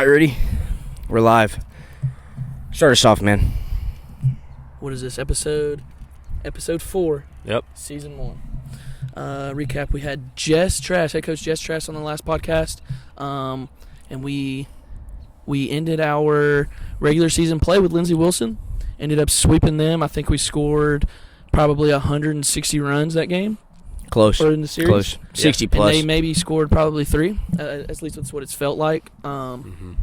right, Rudy. We're live. Start us off, man. What is this, episode 4? Yep. Season 1. Recap, we had head coach Jess Trask on the last podcast. And we ended our regular season play with Lindsey Wilson. Ended up sweeping them. I think we scored probably 160 runs that game. Close. Or in the series. Close. 60 plus. And they maybe scored probably 3. At least that's what it's felt like. It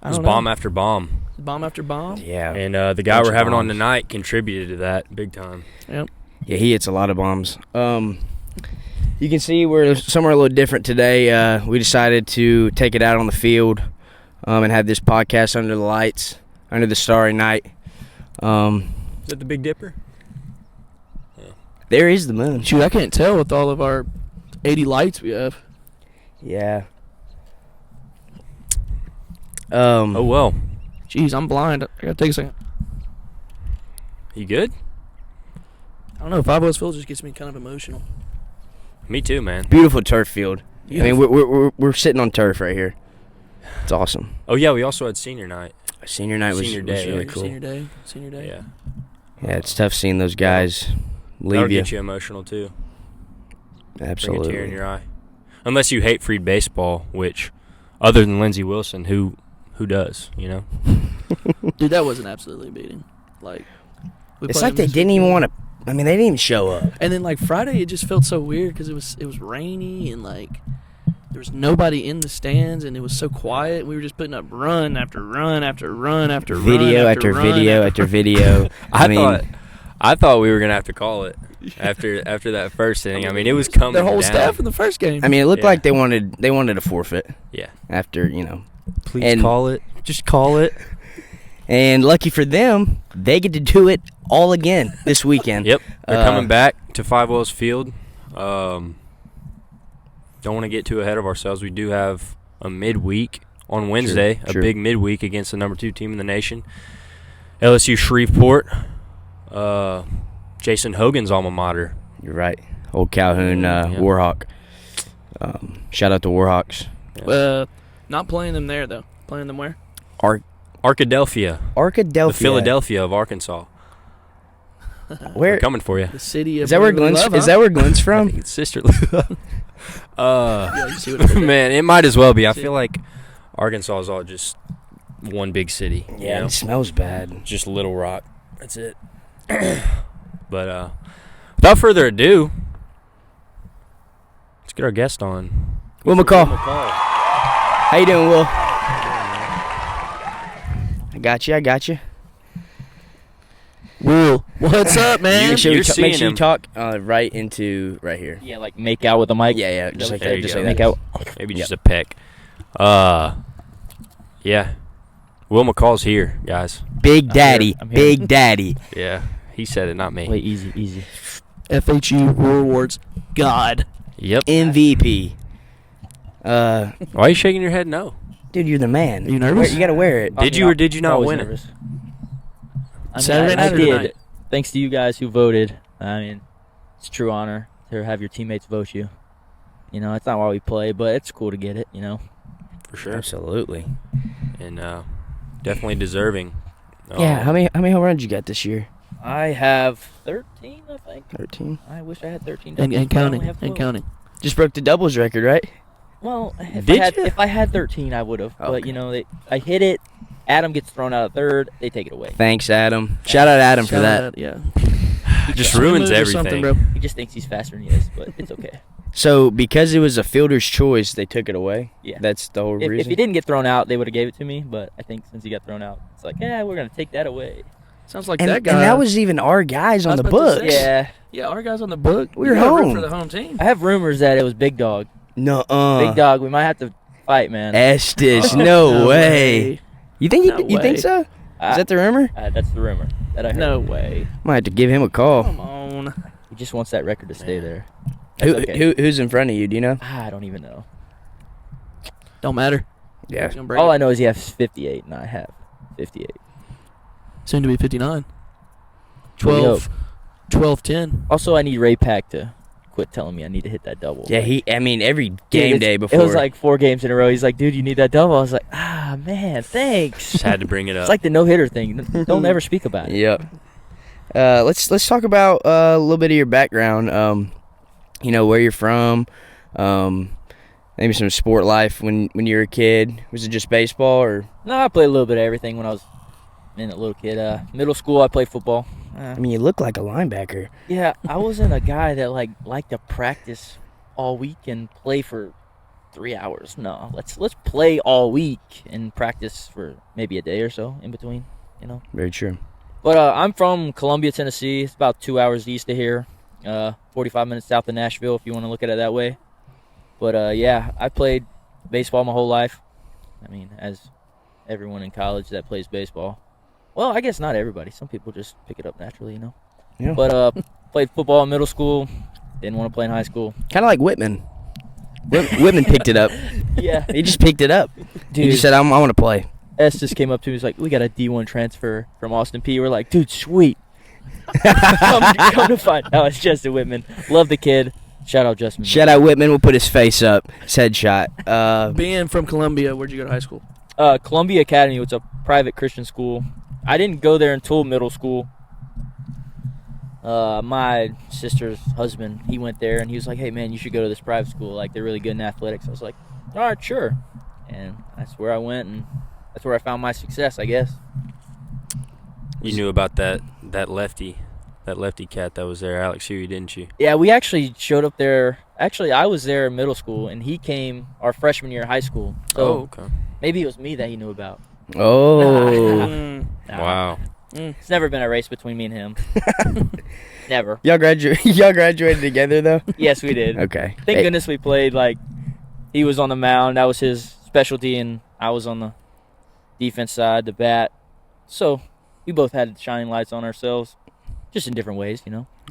was bomb after bomb. Bomb after bomb. Yeah. And the guy we're having on tonight contributed to that big time. Yep. Yeah, he hits a lot of bombs. You can see we're somewhere a little different today. We decided to take it out on the field and have this podcast under the lights, under the starry night. Is that the Big Dipper? There is the moon. Shoot, I can't tell with all of our 80 lights we have. Yeah. Oh, well. Jeez, I'm blind. I gotta take a second. You good? I don't know. 5 West Field just gets me kind of emotional. Me too, man. Beautiful turf field. Beautiful. I mean, we're sitting on turf right here. It's awesome. Oh, yeah, we also had senior night. Senior night was Day. really cool. Senior day. Yeah. Yeah, it's tough seeing those guys leave That'll you. get you emotional, too. Absolutely. Bring a tear in your eye. Unless you hate freed baseball, which, other than Lindsey Wilson, who does, you know? Dude, that was an absolutely beating. Like, It's like they didn't even want to. I mean, they didn't even show up. And then, like, Friday, it just felt so weird because it was rainy and, like, there was nobody in the stands and it was so quiet. We were just putting up run after run after run after Video run after run video after video. I thought we were gonna have to call it after that first inning. I mean, it was coming their whole down. staff in the first game. I mean, it looked like they wanted a forfeit. Yeah. After Please call it. Just call it. And lucky for them, they get to do it all again this weekend. Yep. They're coming back to 5 Wells Field. Don't want to get too ahead of ourselves. We do have a midweek on Wednesday, a big midweek against the number 2 team in the nation, LSU Shreveport. Jason Hogan's alma mater. You're right. Old Calhoun Warhawk. Shout out to Warhawks. Yeah. Not playing them there, though. Playing them where? Arkadelphia. The Philadelphia of Arkansas. Where? We're coming for you. The city of Is that where Glenn's? love, Is that where Glenn's I from? think it's sister. Yeah, you see what I did there? Man, it might as well be. I feel like Arkansas is all just one big city. Yeah, you know? it smells bad. Just Little Rock. That's it. But without further ado, let's get our guest on. Will McCall. How you doing, Will? I got you. Will, what's up, man? Make sure You're you talk right into right here. Yeah, like make out with the mic. Yeah, just like There that. you Just go. like Make that. out. Maybe just a peck. Yeah. Will McCall's here, guys. Big Daddy. I'm here. Big Daddy. Yeah, he said it, not me. Wait, easy. FHU Rural Awards God. Yep. MVP. Why are you shaking your head? No. Dude, you're the man. Are you nervous? You gotta wear it. Did you or did you not Always win nervous. I mean, Saturday I night or did. tonight? Thanks to you guys who voted. I mean, it's a true honor to have your teammates vote you. You know, it's not why we play, but it's cool to get it, you know. For sure. Absolutely. And definitely deserving. Yeah. How many home runs you got this year? I have 13, I think. 13. I wish I had 13. And but I counting. only have 12. And counting. Just broke the doubles record, right? Well, if Did I had you? if I had 13, I would have. Okay. But you know, I hit it. Adam gets thrown out of third. They take it away. Thanks, Adam. Shout out Adam for Shout that. out, yeah. Just Swing ruins moves or something, everything. bro. He just thinks he's faster than he is, but it's okay. So, because it was a fielder's choice, they took it away? Yeah. That's the whole If reason? he didn't get thrown out, they would have gave it to me. But I think since he got thrown out, it's like, yeah, we're gonna take that away. Sounds like and, that guy. and that was even our guys I on was the about to books. say. Yeah, Yeah, our guys on the book. We were gotta root home. for the home team. I have rumors that it was Big Dog. Nuh-uh. Big Dog, we might have to fight, man. Estes, Oh, no way. You think No you think way. so? Is that the rumor? That's the rumor that I heard. No way. Might have to give him a call. Come on. He just wants that record to stay there. That's okay. Who's in front of you? Do you know? I don't even know. Don't matter. Yeah. He's gonna break All it. I know is he has 58, and I have 58. Soon to be 59. What do you 12. 12-10. Also, I need Ray Pack to quit telling me I need to hit that double. Yeah, every game day before. It was like 4 games in a row. He's like, dude, you need that double. I was like, man, thanks. Just had to bring it up. It's like the no-hitter thing. Don't ever speak about it. Yep. Let's talk about a little bit of your background. Where you're from. Maybe some sport life when you were a kid. Was it just baseball or? No, I played a little bit of everything when I was a little kid. Middle school, I played football. You look like a linebacker. Yeah, I wasn't a guy that liked to practice all week and play for 3 hours. No, let's play all week and practice for maybe a day or so in between. Very true. But I'm from Columbia, Tennessee. It's about 2 hours east of here, 45 minutes south of Nashville, if you want to look at it that way. But I played baseball my whole life. As everyone in college that plays baseball. Well, I guess not everybody. Some people just pick it up naturally, Yeah. But played football in middle school. Didn't want to play in high school. Kind of like Whitman. Whitman picked it up. Yeah. He just picked it up. Dude, He just said, I want to play. S just came up to me. He's like, we got a D1 transfer from Austin P. We're like, dude, sweet. come to find out it's Justin Whitman. Love the kid. Shout out Justin. Shout out Whitman. We'll put his face up. His headshot. Being from Columbia, where'd you go to high school? Columbia Academy was a private Christian school. I didn't go there until middle school. My sister's husband, he went there, and he was like, hey, man, you should go to this private school. Like, they're really good in athletics. I was like, all right, sure. And that's where I went, and that's where I found my success, I guess. You knew about that lefty cat that was there, Alex Huey, didn't you? Yeah, we actually showed up there. Actually, I was there in middle school, and he came our freshman year of high school. So okay. maybe it was me that he knew about. Oh. Wow. It's never been a race between me and him. Never. Y'all graduated together, though? Yes, we did. Okay. Thank goodness we played. He was on the mound. That was his specialty, and I was on the defense side, the bat. So we both had shining lights on ourselves, just in different ways,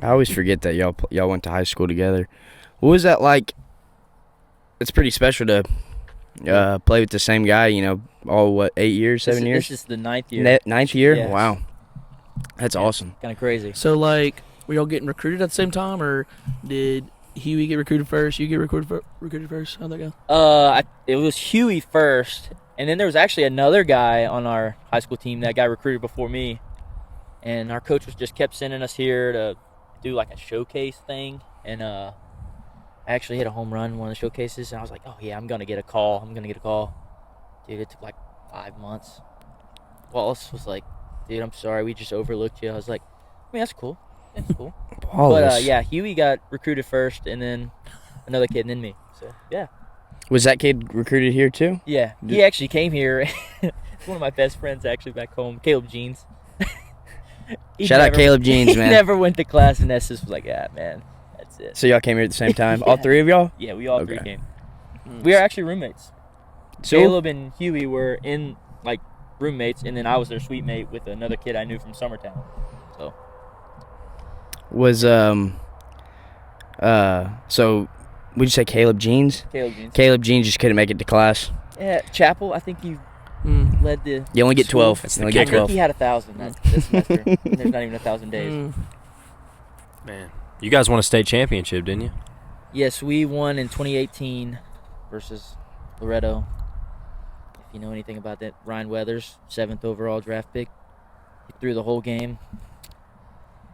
I always forget that y'all went to high school together. What was that like? It's pretty special to play with the same guy, 8 years, 7 years? This is the 9th year. Ninth year? Yes. Wow. That's awesome. Kind of crazy. So, were y'all getting recruited at the same time, or did Huey get recruited first? You get recruited first? How'd that go? It was Huey first, and then there was actually another guy on our high school team that got recruited before me, and our coach just kept sending us here to do a showcase thing, and I actually hit a home run in one of the showcases, and I was like, oh yeah, I'm gonna get a call. Dude, it took 5 months. Wallace was like, dude, I'm sorry, we just overlooked you. I was like, that's cool. That's cool. Wallace. But Huey got recruited first, and then another kid, and then me. So yeah. Was that kid recruited here too? Yeah, he actually came here. It's one of my best friends actually back home, Caleb Jeans. Shout out Caleb Jeans, man. He never went to class, and Estes was like, man, that's it. So y'all came here at the same time? Yeah. All three of y'all? Yeah, we all three Okay. came. We are actually roommates. So, Caleb and Huey were in roommates, and then I was their suite mate with another kid I knew from Summertown. So was so would you say Caleb Jeans? Caleb Jeans. Caleb Jeans just couldn't make it to class. Yeah, Chapel. I think you led the. You only get school. 12. That's You the only get kicker. 12. He had 1,000 this semester. And there's not even 1,000 days. Man, you guys won a state championship, didn't you? Yes, we won in 2018 versus Loretto. If you know anything about that, Ryan Weathers, 7th overall draft pick. He threw the whole game.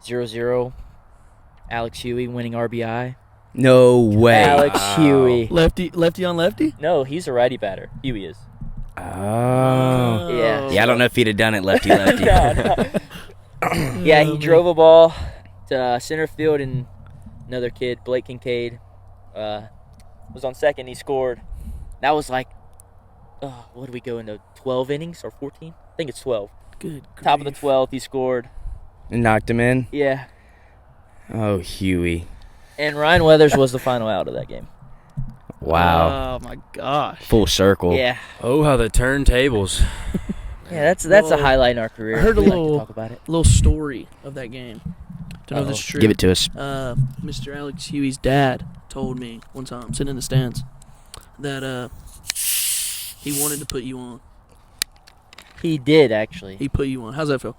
0-0. Alex Huey winning RBI. No way. Alex Wow. Huey. Lefty on lefty? No, he's a righty batter. Huey is. Oh. Yeah. Yeah, I don't know if he'd have done it lefty. Yeah, he drove a ball to center field, and another kid, Blake Kincaid, was on second. He scored. That was what did we go into, 12 innings or 14? I think it's 12. Good. Top of the grief. 12th, he scored. And knocked him in. Yeah. Oh, Huey. And Ryan Weathers was the final out of that game. Wow. Oh my gosh. Full circle. Yeah. Oh, how the turntables. Yeah, that's a Whoa. highlight in our career. I heard a We like to little- talk about it. Little story of that game. Don't know if this is true. Give it to us. Mr. Alex Huey's dad told me one time, sitting in the stands, that he wanted to put you on. He did, actually. He put you on. How's that feel?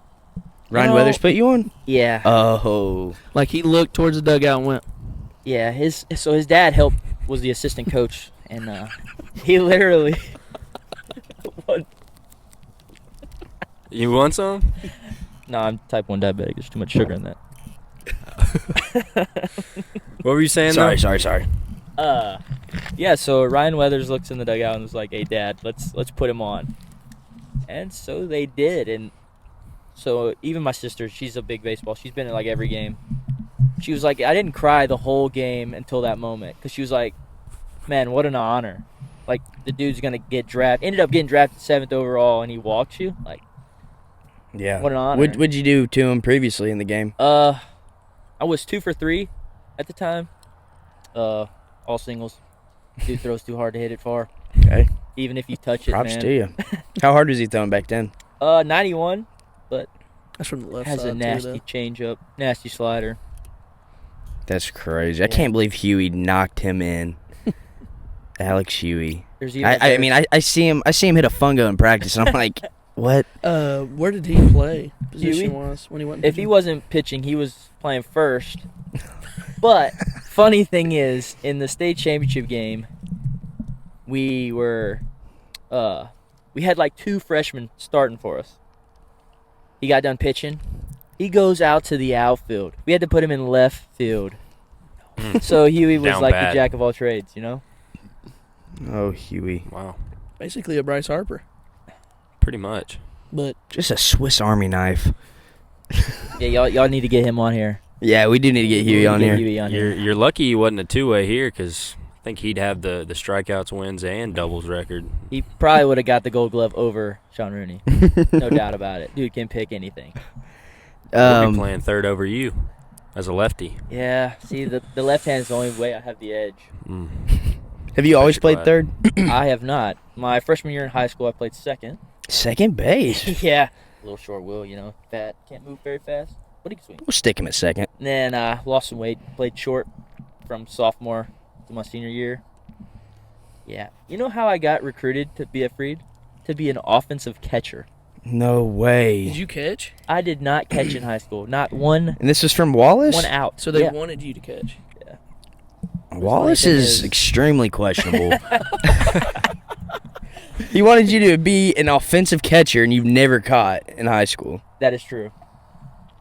Ryan No. Weathers put you on? Yeah. Oh. Like he looked towards the dugout and went, Yeah, his dad was the assistant coach, and he literally. You want some? No, I'm type 1 diabetic. There's too much sugar in that. What were you saying? Sorry. Yeah. So Ryan Weathers looks in the dugout and was like, "Hey, Dad, let's put him on." And so they did, and so even my sister, she's a big baseball. She's been in like every game. She was like, I didn't cry the whole game until that moment because she was like, "Man, what an honor! Like the dude's gonna get drafted. Ended up getting drafted 7th overall, and he walks you. Like, Yeah. what an honor." What'd you do to him previously in the game? I was 2 for 3 at the time. All singles. Dude throws too hard to hit it far. Okay. Even if you touch it, Props man. to you. How hard was he throwing back then? 91, but That's from the left has side a nasty changeup, nasty slider. That's crazy. I Yeah. can't believe Huey knocked him in. Alex Huey. There's even I see him hit a fungo in practice, and I'm like, what? Where did he play position-wise when he went? If he wasn't pitching, he was playing first. But funny thing is, in the state championship game, we had like 2 freshmen starting for us. He got done pitching. He goes out to the outfield. We had to put him in left field. So Huey was Down like bad. the jack of all trades, you know? Oh, Huey. Wow. basically a Bryce Harper, Pretty much. but Just a Swiss Army knife. Yeah, y'all need to get him on here. Yeah, we do need to get Huey on here. You're lucky he wasn't a two-way here because I think he'd have the strikeouts, wins, and doubles record. He probably would have got the Gold Glove over Sean Rooney. No doubt about it. Dude can pick anything. We'll be playing third over you as a lefty. Yeah, see, the left hand is the only way I have the edge. Have you always played Especially third? I have not. My freshman year in high school, I played second. Second base. Yeah. A little short Will, you know, fat, can't move very fast, but he can swing. We'll stick him at second. And then lost some weight, played short from sophomore to my senior year. Yeah. You know how I got recruited to be to be an offensive catcher. No way. did you catch? I did not catch in high school. Not one And this was from Wallace? out. So they Yeah. wanted you to catch. Wallace funny thing is is- extremely questionable. He wanted you to be an offensive catcher, and you've never caught in high school. That is true.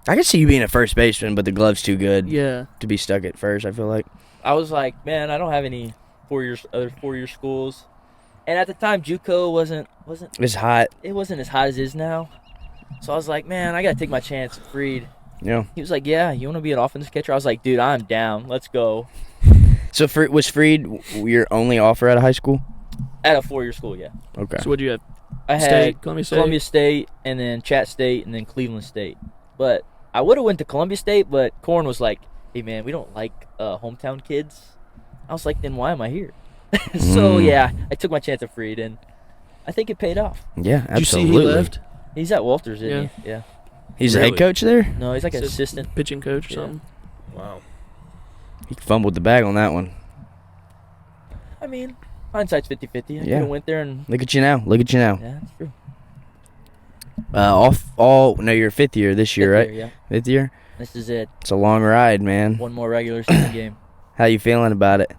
I could see you being a first baseman, but the glove's too good Yeah. to be stuck at first, I feel like. I was like, man, I don't have any other 4-year schools. And at the time, JUCO wasn't It's hot. it wasn't as hot as it is now. So I was like, man, I got to take my chance at Freed. Yeah. He was like, yeah, you want to be an offensive catcher? I was like, dude, I'm down. Let's go. So was Freed your only offer out of high school? At a 4-year school, yeah. Okay. So what do you have? I had State, Columbia State. Columbia State, and then Chat State, and then Cleveland State. But I would have went to Columbia State, but Corn was like, hey, man, we don't like hometown kids. I was like, then why am I here? So, yeah, I took my chance at Freed, and I think it paid off. Yeah, Did you see absolutely. he left? He's at Walters, isn't he? Yeah. He's the Really? head coach there? No, he's like an Assistant. assistant. Pitching coach or Yeah. something. Wow. He fumbled the bag on that one. I mean, hindsight's 50-50. I Yeah. could have went there and... Look at you now. Yeah, that's true. No, you're fifth year this year, Fifth right? year, yeah. Fifth year? This is it. It's a long ride, man. One more regular season game. How you feeling about it?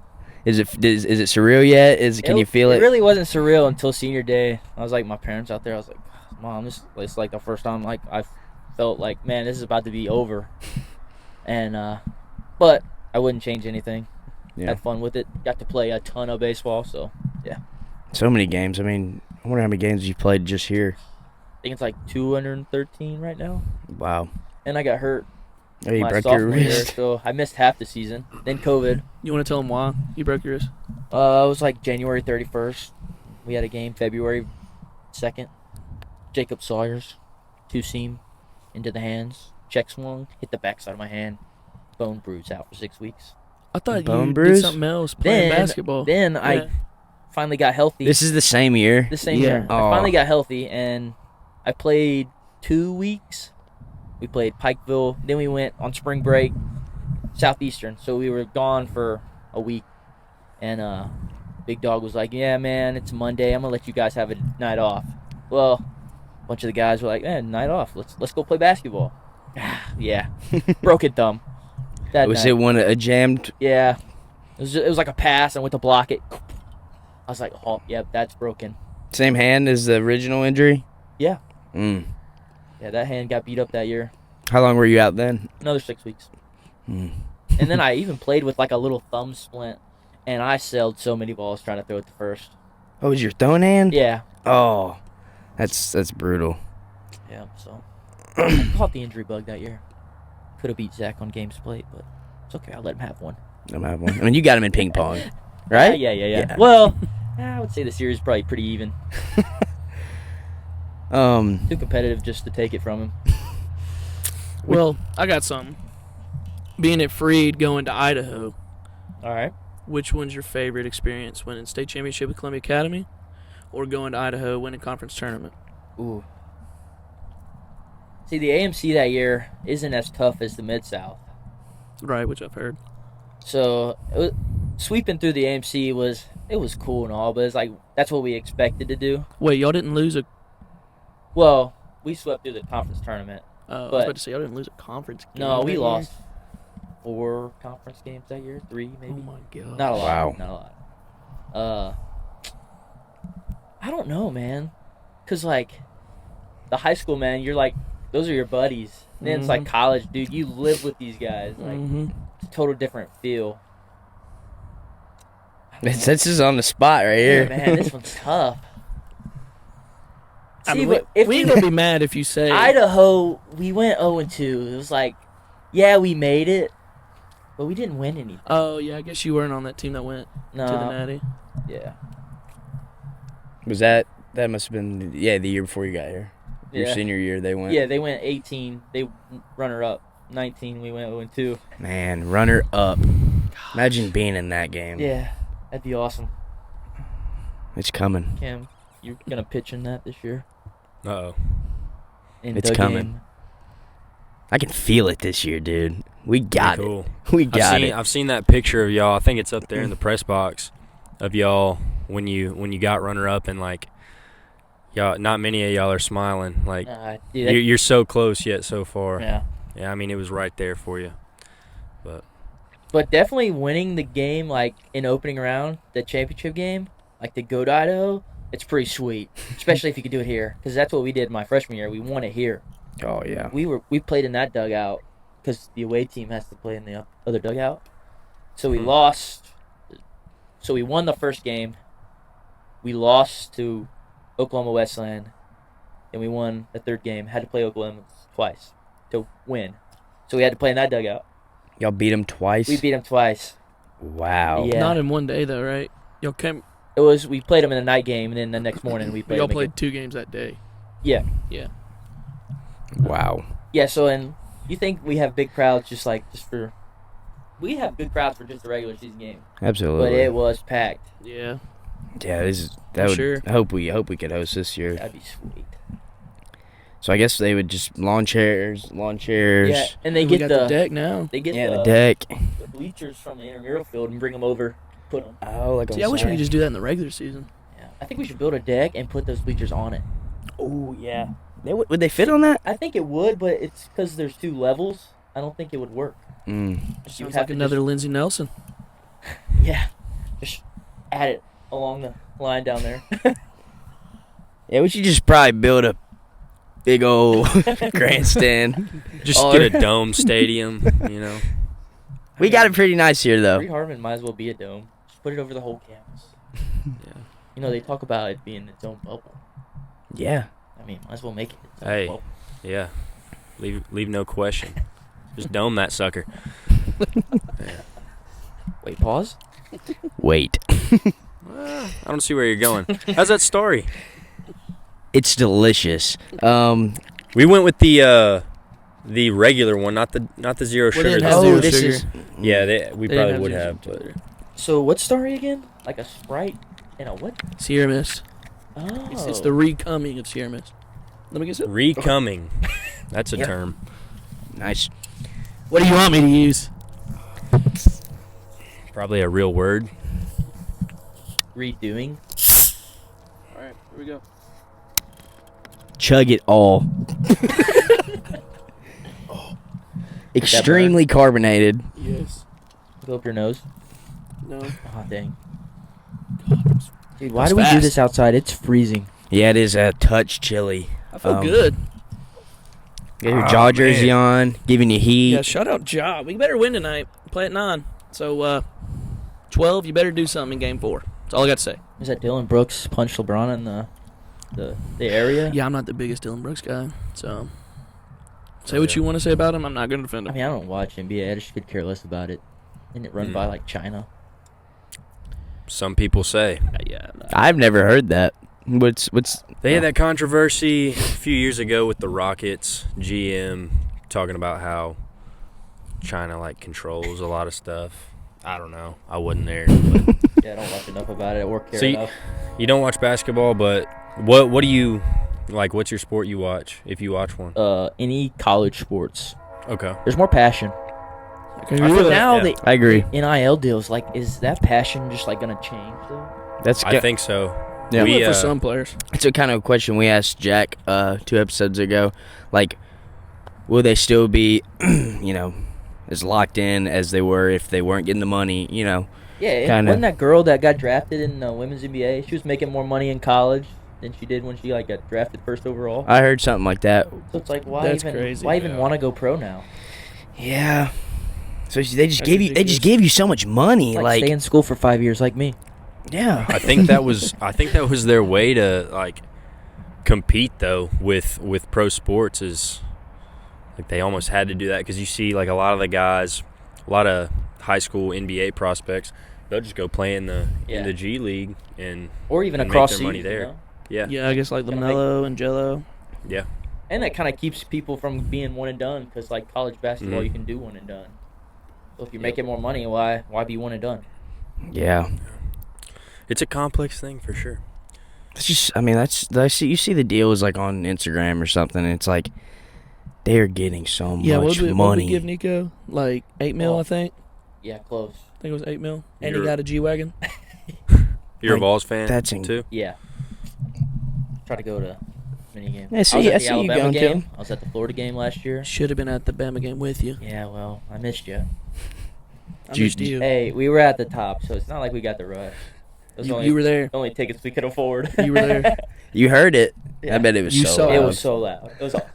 Is it surreal yet? Can you feel it? It really wasn't surreal until senior day. I was like, my parents out there. I was like, Mom, this is like the first time like I felt like, man, this is about to be over. And but I wouldn't change anything. Yeah. Had fun with it. Got to play a ton of baseball. So yeah, So many games. I mean, I wonder how many games you've played just here. I think it's like 213 right now. Wow. And I got hurt Oh, you my broke your sophomore year, wrist. so I missed half the season. Then COVID. You want to tell him why you broke your wrist? It was like January 31st. We had a game February 2nd. Jacob Sawyer's 2-seam into the hands. Check swung, hit the backside of my hand. Bone bruise out for 6 weeks. I thought Bone you bruise? did something else playing basketball. Then Yeah. I finally got healthy. This is the same year. the same Yeah. year. I Aw. finally got healthy, and I played 2 weeks. We played Pikeville. Then we went on spring break, Southeastern. So we were gone for a week. And Big Dog was like, yeah, man, it's Monday. I'm going to let you guys have a night off. Well, a bunch of the guys were like, man, night off. Let's go play basketball. Yeah. Broken thumb. Was it one a jammed? Yeah. It was like a pass. I went to block it. I was like, oh, yep, that's broken. Same hand as the original injury? Yeah. Mm. Yeah, that hand got beat up that year. How long were you out then? Another 6 weeks. Mm. And then I even played with like a little thumb splint, and I sailed so many balls trying to throw it to first. Oh, was your throwing hand? Yeah. Oh, that's brutal. Yeah, so I caught the injury bug that year. Could have beat Zach on games played, but it's okay. I'll let him have one. I'm have one. I mean, you got him in ping pong, right? Yeah. Well, I would say the series is probably pretty even. Too competitive just to take it from him. Well, I got something. Being at Freed, going to Idaho, All right. which one's your favorite experience? Winning state championship with Columbia Academy, or going to Idaho, winning conference tournament? Ooh. See, the AMC that year isn't as tough as the Mid-South. Right, which I've heard. So sweeping through the AMC was cool and all, but it's like that's what we expected to do. Wait, y'all didn't lose a... Well, we swept through the conference tournament. I was But- about to say, y'all didn't lose a conference game. No, we that lost year? 4 conference games that year, 3 maybe. Oh, my God. Not a lot. Wow. Not a lot. I don't know, man. Because, like, the high school, man, you're like, those are your buddies. Then it's like college, dude. You live with these guys. Like, it's a total different feel. This is on the spot right Yeah, here. man, this one's tough. I See, mean, but if we ain't going to be mad if you say... Idaho, we went 0-2. It was like, yeah, we made it, but we didn't win anything. Oh, yeah, I guess you weren't on that team that went No. to the Natty. Yeah. Was that must have been, the year before you got here. Your Yeah. senior year they went. Yeah, they went 18. They runner up. 19, we went 0-2. Man, runner up. Imagine being in that game. Yeah, that'd be awesome. It's coming. Cam, you're going to pitch in that this year? Uh-oh. In It's the coming. game? I can feel it this year, dude. We got Cool. it. We got it. I've seen that picture of y'all. I think it's up there in the press box of y'all when you got runner up, and like y'all, not many of y'all are smiling. Like Dude, you're so close yet so far. yeah. Yeah, I mean it was right there for you. But definitely winning the game, like, in opening round, the championship game, like, to go to Idaho, it's pretty sweet. Especially if you could do it here. Because that's what we did my freshman year. We won it here. Oh, yeah. We played in that dugout because the away team has to play in the other dugout. So we lost. So we won the first game. We lost to Oklahoma Westland. And we won the third game. Had to play Oklahoma twice to win. So we had to play in that dugout. Y'all beat them twice? We beat them twice. Wow. Yeah. Not in one day, though, right? Y'all came... We played them in the night game, and then the next morning we played Y'all them played again. 2 games that day. Yeah. Yeah. Wow. Yeah, so, and you think we have big crowds we have good crowds for just a regular season game. Absolutely. But it was packed. Yeah. Yeah, For sure. I hope we could host this year. That'd be sweet. So I guess they would just lawn chairs. Yeah, and they We get got the deck now. They get the deck. the bleachers from the intramural field and bring them over, put them. Oh, like See, I wish we could just do that in the regular season. Yeah, I think we should build a deck and put those bleachers on it. Oh, yeah. Would they fit on that? I think it would, but it's because there's 2 levels. I don't think it would work. Mm. You Sounds have like to another Lindsey Nelson. just add it along the line down there. Yeah, we should just probably build a big old grandstand. Just Or- get a dome stadium, you know. We got it pretty nice here, though. Free-Hardeman might as well be a dome. Just put it over the whole campus. Yeah. You know, they talk about it being its own bubble. Yeah. I mean, might as well make it its own Hey. bubble. Yeah. Leave no question. Just dome that sucker. Wait, pause? Wait. I don't see where you're going. How's that story? It's delicious. We went with the regular one, not the zero Well, they sugar. didn't have zero this sugar. is. Yeah, we They probably didn't would zero have. sugar. But So, what story again? Like a Sprite and a what? Sierra Mist. Oh. It's the recoming of Sierra Mist. Let me guess it. recoming. That's a Yeah. term. Nice. What do you want me to use? Probably a real word. redoing. All right, here we go. Chug it all. Extremely carbonated. Yes. Go up your nose. No. Oh, dang. God, Dude, why That's do we do fast. this outside? It's freezing. Yeah, it is a touch chilly. I feel good. Get your jaw jersey on, giving you heat. Yeah, shout out Ja. We better win tonight. Play at 9. So, 12, you better do something in game 4. That's all I got to say. Was that Dylan Brooks punched LeBron in the area? Yeah, I'm not the biggest Dylan Brooks guy. So, say what you want to say about him. I'm not going to defend I him. mean, I don't watch NBA. I just could care less about it. Didn't it run by like China? Some people say. Yeah. No. I've never heard that. What's They had that controversy a few years ago with the Rockets GM talking about how China like controls a lot of stuff. I don't know. I wasn't there. But. Yeah, I don't watch enough about it or care So enough. you don't watch basketball, but what do you like? What's your sport you watch if you watch one? Any college sports. Okay. There's more passion. I agree with But that. now Yeah. I agree. the NIL deals, like, is that passion just like gonna change though? That's I think so. Yeah. We, for some players. It's a kind of question we asked Jack 2 episodes ago. Like, will they still be, as locked in as they were if they weren't getting the money? Yeah, Kinda. wasn't that girl that got drafted in the women's NBA? She was making more money in college than she did when she like got drafted first overall. I heard something like that. So it's like, why That's even crazy. why even want to go pro now? Yeah. So they just That's gave you. They ridiculous. just gave you so much money. Like, stay in school for 5 years like me. Yeah. I think that was their way to like compete though with pro sports is like they almost had to do that because you see like a lot of the guys, a lot of high school NBA prospects, they'll just go play in the G League Or even and across make their money season, there. you know? Yeah. Yeah, I guess like Gonna LaMelo and Jello. Yeah. And that kind of keeps people from being one and done because like college basketball, Mhm. you can do one and done. So if you're making more money, why be one and done? Yeah. It's a complex thing for sure. It's just. I mean, you see the deals like on Instagram or something. And it's like they are getting so Yeah, much what did we money. give Nico? Like 8 mil, Oh. I think. Yeah, close. I think it was 8 mil. And he You're- got a G-Wagon. You're Like, a Vols fan that's too? Yeah. Try to go to mini game. Yeah, see- I was I at the see you Alabama going to game. them. I was at the Florida game last year. Should have been at the Bama game with you. Yeah, well, I missed you. I Dude, missed you. Hey, we were at the top, so it's not like we got the rush. It was You were there. the only tickets we could afford. You were there. You heard it. Yeah. I bet it was You so saw loud. It was so loud. It was awesome.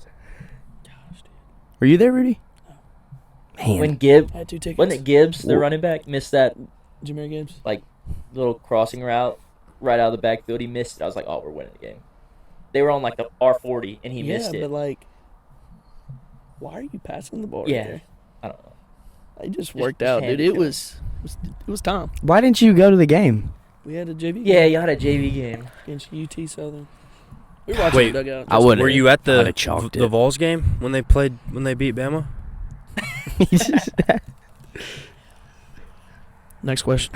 Were you there, Rudy? Man. When Gibbs, I had 2 tickets. wasn't it Gibbs, the Wha- running back, missed that Jameer Gibbs. little crossing route right out of the backfield? He missed it. I was like, oh, we're winning the game. They were on like the R40, and he missed Yeah, it. but like, why are you passing the ball? Yeah. Right there? I don't know. It just Just worked out, hand dude. it It to was time. Why didn't you go to the game? We had a JV Yeah, game you had a JV game. against UT Southern. We were watching Wait, the dugout. I would. Were you at I'd the have chalked the it. Vols game when they beat Bama? Next question.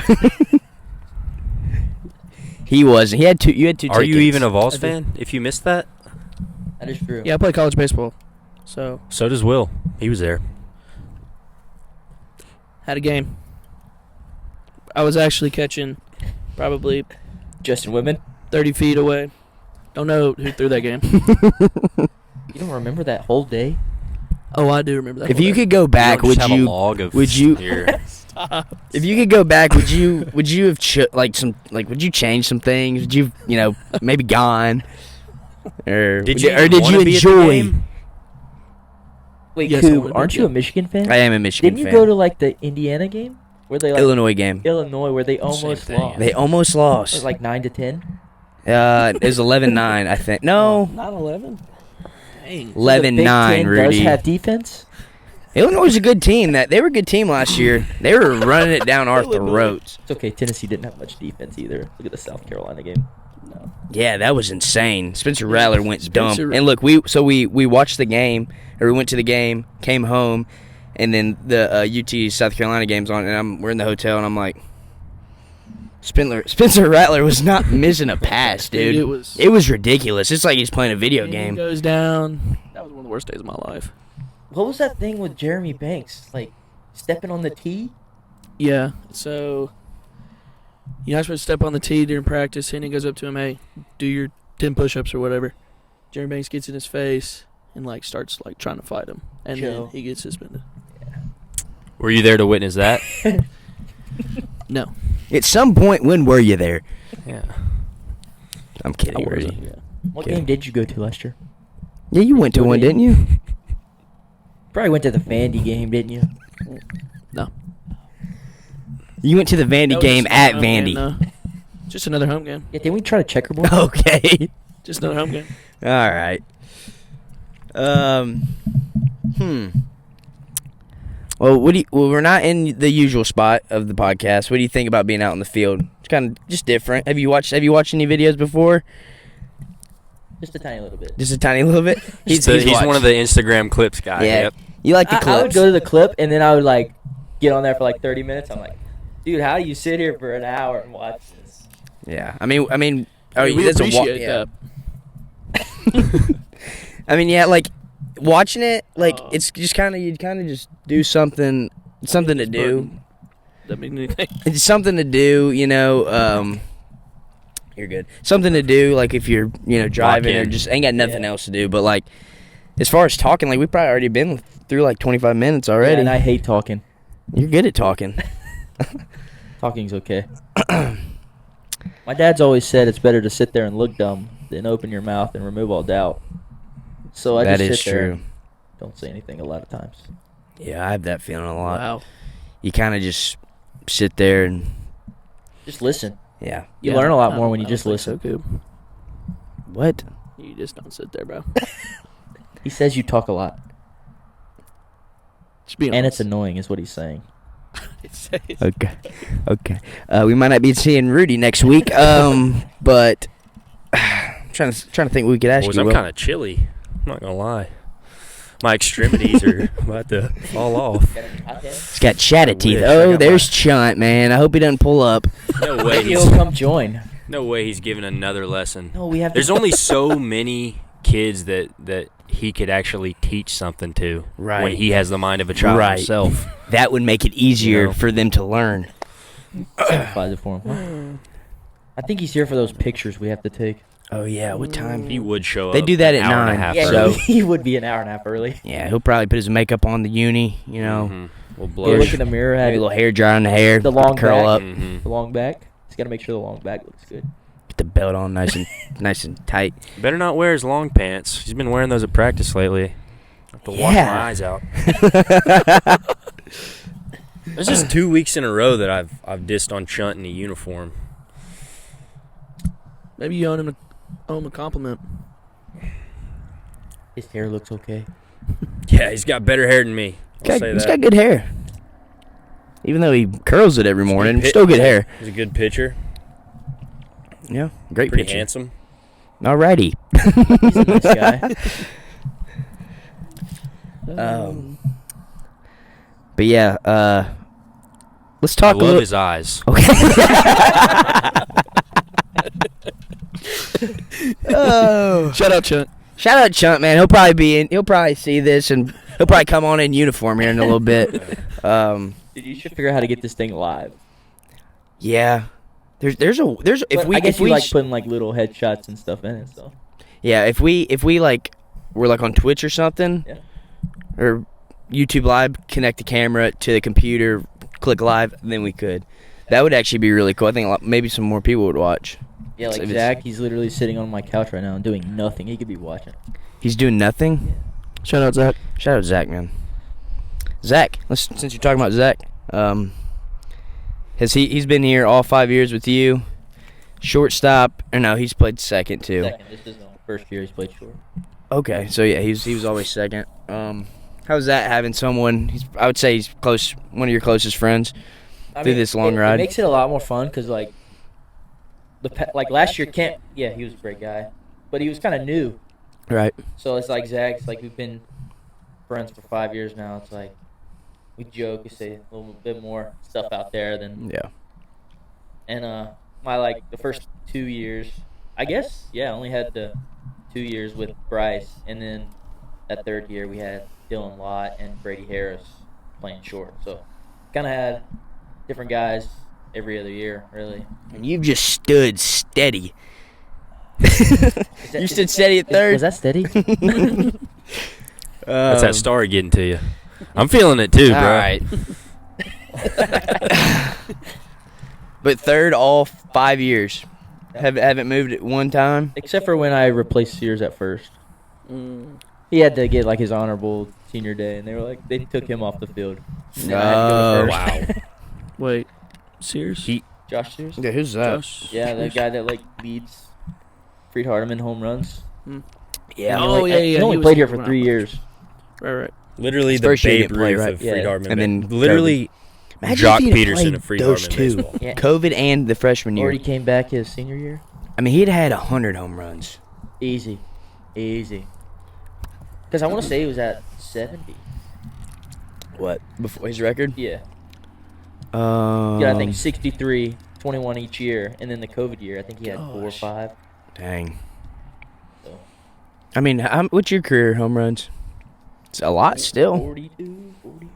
He was. He had 2. You had 2 Are tickets. you even a Vols I did. fan if you missed that? That is true. Yeah, I play college baseball, so So does Will. He was there. had a game. I was actually catching probably Justin Women. 30 feet away. Don't know who threw that game. You don't remember that whole day? Oh, I do remember that. If one you day. could go back, don't would just have a you? log of would you- your- If you could go back, would you? Would you have would you change some things? Would you? Maybe gone. Or Did would you or did wanna you be at the enjoy? game? Wait, Yes, I Coop, wanted aren't to, you yeah. a Michigan fan? I am a Michigan Didn't you fan. go to like the Indiana game where they like Illinois game? Illinois where they almost thing, lost? They almost It lost. was like 9-10. It was 11-9, I think. No, 9-11. Dang. 11-9, The Big Ten does Rudy. have defense. Illinois was a good team. They were a good team last year. They were running it down our throats. It's okay. Tennessee didn't have much defense either. Look at the South Carolina game. No. Yeah, that was insane. Spencer Rattler went Spencer- dumb. And look, we watched the game, or we went to the game, came home, and then the UT South Carolina game's on, and we're in the hotel, and I'm like, Spencer Rattler was not missing a pass, dude. It was ridiculous. It's like he's playing a video Game game. goes down. That was one of the worst days of my life. What was that thing with Jeremy Banks? Like stepping on the tee? Yeah. So you're not supposed to step on the tee during practice. Henry goes up to him, hey, do your 10 push-ups or whatever. Jeremy Banks gets in his face and like starts like trying to fight him, and Joe. then he gets suspended. Were you there to witness that? No. At some point, when were you there? Yeah. I'm kidding, I wasn't. Rudy. Yeah. What Okay. game did you go to, Lester? Yeah, you went to Go one, to- didn't you? Probably went to the Vandy game, didn't you? No. You went to the Vandy That was game just at another home game, Vandy. no. Just another home game. Yeah, didn't we try to checkerboard? Okay. Just another home game. All right. Well, we're not in the usual spot of the podcast. What do you think about being out in the field? It's kind of just different. Have you watched any videos before? Just a tiny little bit. Just a tiny little bit. He's watched. one of the Instagram clips guy. Yeah. Yep. You like the I clips? would go to the clip, and then I would, like, get on there for, like, 30 minutes. I'm like, dude, how do you sit here for an hour and watch this? Yeah. I mean. Oh, we that's appreciate yeah. that. I mean, yeah, like watching it, like Oh. it's just you'd kind of just do something to do. That mean anything? It's something to do, you know. You're good. Something to do, like if you're, driving or in. just ain't got nothing else to do. But like, as far as talking, like we've probably already been through like 25 minutes already. Yeah, and I hate talking. You're good at talking. Talking's okay. My dad's always said it's better to sit there and look dumb than open your mouth and remove all doubt. So I That just is sit there true. and don't say anything a lot of times. Yeah, I have that feeling a lot. Wow. You kind of just sit there and Just listen. yeah. You Yeah, learn a lot I more don't- when you I just don't think listen. So, Coop. What? You just don't sit there, bro. He says you talk a lot. Just be honest. And it's annoying is what he's saying. Okay. Okay. We might not be seeing Rudy next week. But I'm trying to think what we could ask Boys, you. I'm Will. kind of chilly. I'm not gonna lie. My extremities are about to fall off. He's got chatty teeth. wish. I Oh, got there's Chunt, man. I hope he doesn't pull up. No way. Maybe he'll come join. No way. He's giving another lesson. No, we have. There's only so many kids that he could actually teach something to. Right. When he has the mind of a child Right. himself. That would make it easier You know. for them to learn. simplifies it for him. I think he's here for those pictures we have to take. Oh yeah, what time? He would show up. They do that an at hour and a 9, half Yeah, so- early. he would be an hour and a half early. Yeah, he'll probably put his makeup on, the uni, Mhm. We'll He'll blow. look in the mirror, maybe have a little hair dry on the hair, The long curl back. up, Mhm. the long back. He's got to make sure the long back looks good. put the belt on nice and tight. Better not wear his long pants. He's been wearing those at practice lately. I have to wash my Yeah. eyes out. This is 2 weeks in a row that I've dissed on Chunt in a uniform. Maybe you owe him a compliment. His hair looks okay. Yeah, he's got better hair than me. I'll say He's that. got good hair. Even though he curls it every morning, Pit- still good hair. He's a good pitcher. Yeah, great Pretty picture. handsome. Alrighty. He's a nice guy. But yeah, let's I talk a love little. his eyes. Okay. Oh. Shout out, Chunt. Shout out Chunt, man. He'll probably be in. He'll probably see this, and he'll probably come on in uniform here in a little bit. Dude, you should figure out how to get this thing live. Yeah. If But we I guess if you we like putting like little headshots and stuff in it. So yeah if we like we're like on Twitch or something, Yeah. or YouTube Live, connect the camera to the computer, click live, then we could. That would actually be really cool. I think maybe some more people would watch. yeah, like So if it's- Zach, he's literally sitting on my couch right now and doing nothing. He could be watching. He's doing nothing. Shout out, Zach. Shout out Zach, man. Zach, since you're talking about Zach, he's been here all 5 years with you? Shortstop, or no? He's played second too. Second, this is the first year he's played short. Okay, so yeah, he was always second. How's that having someone? I would say he's close, one of your closest friends. Through this long it ride. makes it a lot more fun because like like last year, Kent, yeah, he was a great guy, but he was kind of new. Right. So it's like Zach's like we've been friends for 5 years now. It's like we joke, we say a little bit more stuff out there than Yeah. and my like the first 2 years, I guess, yeah, I only had the 2 years with Bryce, and then that third year we had Dylan Lott and Brady Harris playing short. So kind of had different guys every other year, really. And you've just stood steady. Is You stood steady at third. Was that steady? That's that story getting to you. I'm feeling it too, bro. All right. But third all 5 years. Haven't moved it one time. Except for when I replaced Sears at first. He had to get like his honorable senior day, and they took him off the field. And then I had to go to first. Wow. Wait, Sears? Josh Sears? Yeah, who's that? Josh Yeah, the Sears? guy that like leads Freed Hardeman home runs. Yeah. Oh, yeah. He only was played here for around. 3 years. Right. Literally His the first year he Babe didn't play, Ruth right? of Yeah. Freed Hardeman. And then literally Imagine Jock if he'd have Peterson played of Freed those Hardeman two. baseball. Yeah. COVID and the freshman year. Already came back his senior year. I mean, he'd had 100 home runs. Easy. Because I want to say he was at 70. What? Before his record? Yeah. Yeah, I think 63, 21 each year, and then the COVID year, I think he had 4 or 5. Dang. So. I mean, what's your career home runs? It's a lot still. 42, 40.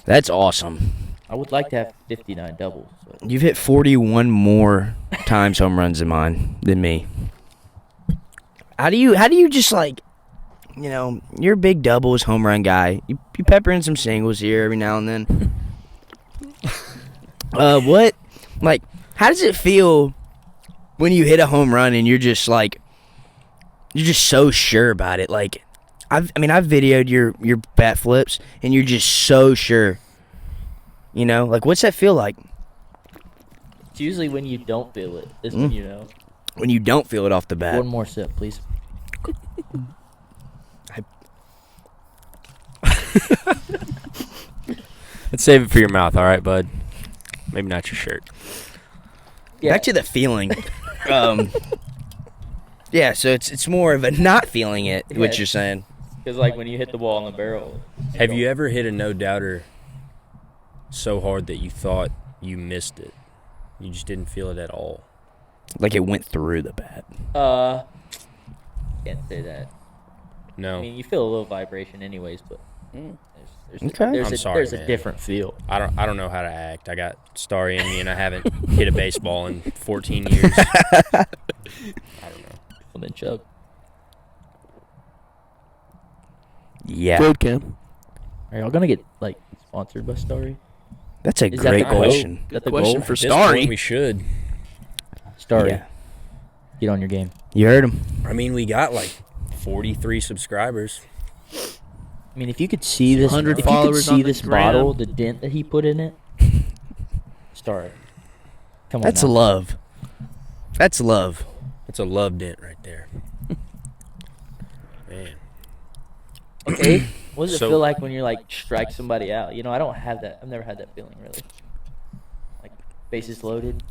That's awesome. I would like to have 59 doubles. But You've hit 41 more times home runs than me. How do you just like, you're a big doubles home run guy. You pepper in some singles here every now and then. How does it feel when you hit a home run and you're just so sure about it? Like, I've videoed your bat flips and you're just so sure. Like, what's that feel like? it's usually when you don't feel it. Is when you know. When you don't feel it off the bat. One more sip, please. Let's save it for your mouth, all right, bud? Maybe not your shirt. Yeah. Back to the feeling. Yeah, so it's more of a not feeling it, what Yeah. you're saying. Because like when you hit the ball in the barrel. Have you ever hit a no-doubter so hard that you thought you missed it? You just didn't feel it at all. Like it went through the bat. Can't say that. No. I mean, you feel a little vibration anyways, but Okay. there's I'm a sorry, there's man. a different feel. I don't know how to act. I got starry in me, and I haven't hit a baseball in 14 years. I don't know. Well, then chug. Yeah. Road cam. Are y'all gonna get like sponsored by Starry? That's a Is that great the goal? question. Is that the Question goal? for At this Starry. point, we should. Starry, Yeah. get on your game. You heard him. I mean, we got like 43 subscribers. I mean, if you could see this, 100 if you could followers on see the this gram. bottle, the dent that he put in it. Starry, come on. That's now. love. That's love. That's a love dent right there. Man. Okay. What does it So- feel like when you like strike somebody out? You know, I don't have that. I've never had that feeling really. Like bases loaded.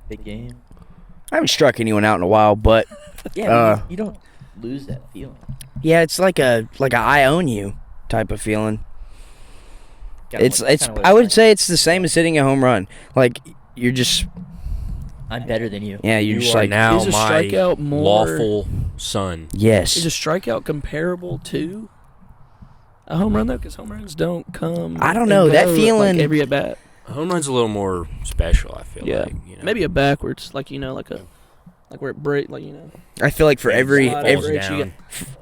Big game. I haven't struck anyone out in a while, but Yeah, you don't lose that feeling. yeah, it's like a I own you type of feeling. Kinda It's kinda what I it's would like. say it's the same as hitting a home run. Like you're just I'm better than you. you're You just are like now Is a my strikeout more- lawful son. yes. Is a strikeout comparable to a home run though? Because home runs don't come. I don't and know, that go, feeling- like every at bat. A home run's a little more special, I feel Yeah, like. You know? maybe a backwards, like where it break, I feel like for every Slide falls over.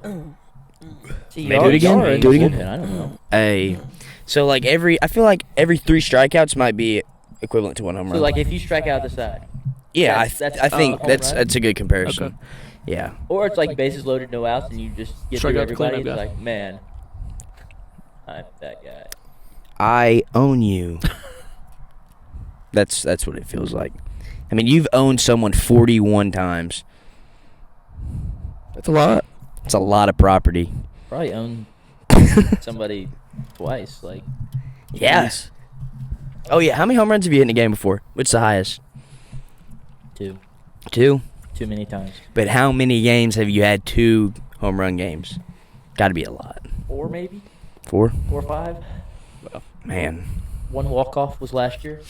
down. See, Maybe y'all- do it again. y'all are in Do it the again. bullpen, I don't know. so like I feel like every 3 strikeouts might be equivalent to one home So run. like if you strike out the side, yeah, that's I think home that's run? a good comparison. Okay. Yeah. or it's like bases loaded, no outs, and you just get Strike through out the everybody. cleanup It's guy. like, man, I'm that guy. I own you. That's what it feels like. I mean, you've owned someone 41 times. That's a lot. It's a lot of property. Probably own somebody twice. Like Yes. Oh yeah, how many home runs have you hit in a game before? What's the highest? 2 2. too many times. But how many games have you had 2 home run games? Got to be a lot. 4 maybe, 4? 4 or 5. Man. One walk off was last year.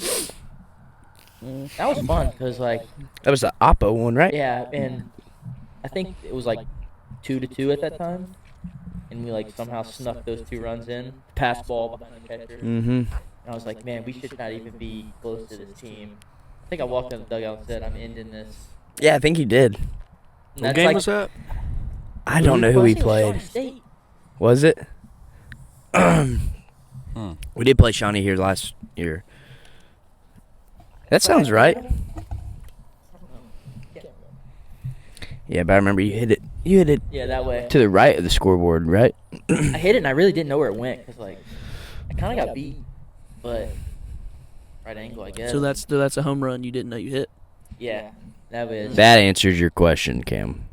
That was fun because like That was the Oppo one, right? yeah, and I think it was like 2-2 at that time, and we like somehow snuck those 2 runs in, pass ball behind the catcher. Mm-hmm. And I was like, man, we should not even be close to this team. I think I walked in the dugout and said, I'm ending this. Yeah, I think he did. And What that's game like, was that? I don't know who well, I he think it was played. Shawnee State. Was it? We did play Shawnee here last year. That sounds right. Yeah, but I remember you hit it. You hit it Yeah, that way. to the right of the scoreboard, right? I hit it and I really didn't know where it went because I kind of got beat, but right angle, I guess. So that's a home run you didn't know you hit. Yeah, that was. That answers your question, Cam.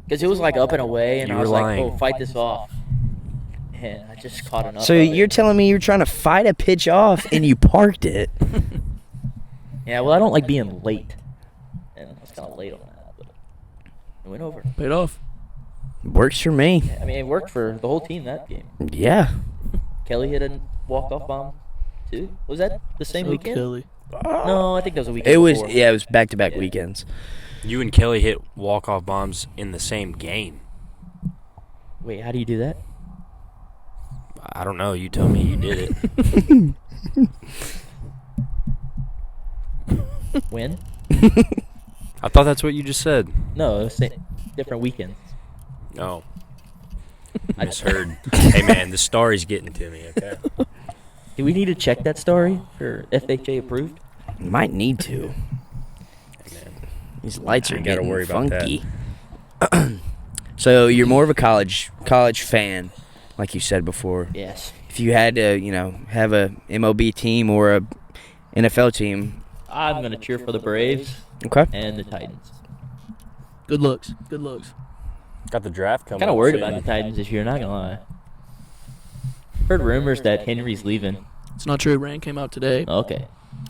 Because it was up and away, and You I were was lying. like, "Oh, fight this off," and I just caught enough. So of you're it. telling me you're trying to fight a pitch off and you parked it? Yeah, well, I don't like being late, and I was kind of late on that, but it went over. Paid off. Works for me. I mean, it worked for the whole team that game. Yeah. Kelly hit a walk-off bomb, too. Was that the same So weekend? Kelly. No, I think that was a weekend. It was before. it was back-to-back Yeah. weekends. You and Kelly hit walk-off bombs in the same game. Wait, how do you do that? I don't know. You tell me you did it. When? I thought that's what you just said. No, it was different weekends. No. I misheard. Hey, man, the story's getting to me, okay? Do we need to check that story for FHA approved? Might need to. Hey, man. These lights I are ain't gotta getting worry about that. funky. So you're more of a college fan, like you said before. Yes. If you had to, have a MLB team or a NFL team, I'm going to cheer for the Braves okay. and the Titans. Good looks. Good looks. Got the draft coming. Kind of worried about the Titans this year, not going to lie. Heard rumors that Henry's leaving. It's not true. Rand came out today. Okay.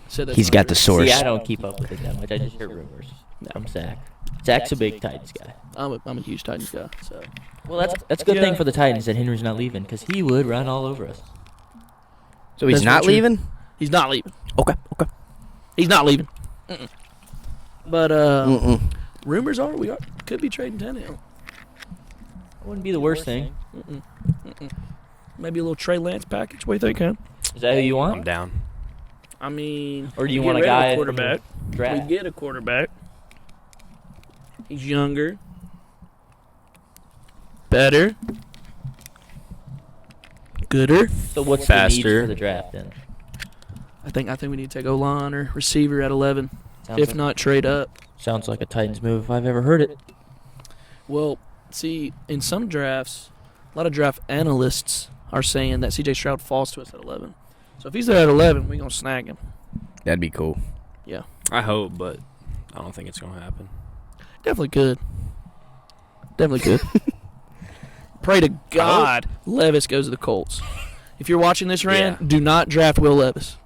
Said that's He's not got the true. source. See, I don't keep up with it that much. I just heard rumors from Zach. Zach's a big Titans guy. I'm a huge Titans guy. So Well, that's a good thing for the Titans that Henry's not leaving because he would run all over us. So he's That's not not true. leaving? he's not leaving. Okay. He's not leaving. But Mm-mm. rumors are we could be trading Tannehill. That wouldn't be the worst thing. Maybe a little Trey Lance package. What do you think, Cam? Is that who you I'm want? down. I mean, Or do you we want get a rid of guy from quarterback? We Draft. get a quarterback. He's younger, better, gooder. So what's the Faster. need for the draft then? I think we need to take O-line or receiver at 11. Sounds If like, not, trade up. sounds like a Titans move if I've ever heard it. Well, see, in some drafts, a lot of draft analysts are saying that C.J. Stroud falls to us at 11. So if he's there at 11, we're going to snag him. That'd be cool. Yeah, I hope, but I don't think it's going to happen. definitely could. Definitely could. Pray to God Levis goes to the Colts. If you're watching this, Rand, Yeah. do not draft Will Levis.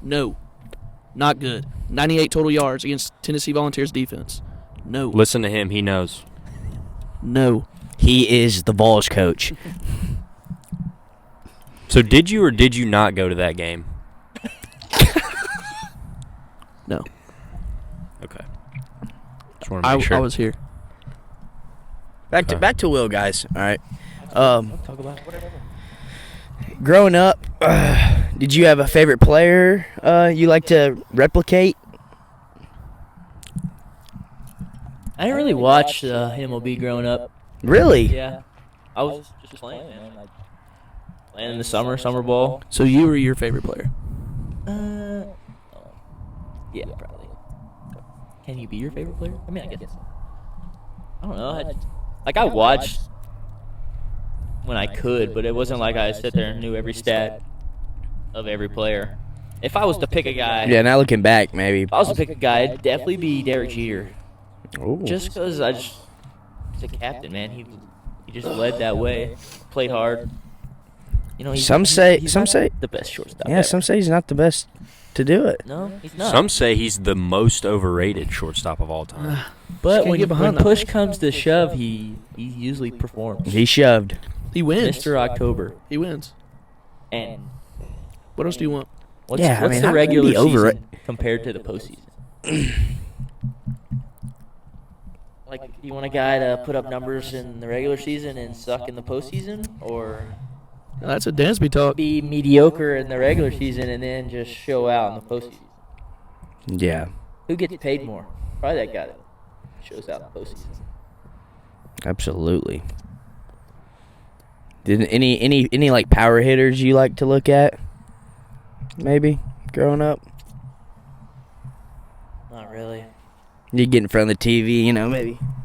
No. Not good. 98 total yards against Tennessee Volunteers defense. No. Listen to him. He knows. No. He is the Vols coach. So did you or did you not go to that game? No. Okay. Just want to make sure. I was here. Back to Will, guys. All right. Talk about whatever. Growing up, did you have a favorite player you like to replicate? I didn't really watch MLB growing up. Really? Yeah. I was just playing, man. Like, playing in the summer ball. So you were your favorite player. Yeah, probably. Can you be your favorite player? I mean, I guess. I don't know. I watched when I could, but it wasn't like I sit there and knew every stat of every player. If I was to pick a guy, Yeah, now looking back, maybe. if I was to pick a guy, it'd definitely be Derek Jeter. Ooh. Just because he's a captain, man. He just led that way, played hard. You know, he's Some not say the best shortstop. Yeah, ever. some say he's not the best to do it. No, he's not. Some say he's the most overrated shortstop of all time. But Can't when get behind that. push comes to shove, he usually performs. He shoved. He wins. Mr. October. He wins. And What else do you want? what's, Yeah, I what's mean, the how can he regular be over season compared to the postseason? Like, do you want a guy to put up numbers in the regular season and suck in the postseason, or That's a Dansby talk. be mediocre in the regular season and then just show out in the postseason? Yeah, Who gets paid more? Probably that guy that shows out in the postseason. absolutely. Did any like power hitters you like to look at? Maybe growing up, Not really. you get in front of the TV, you know,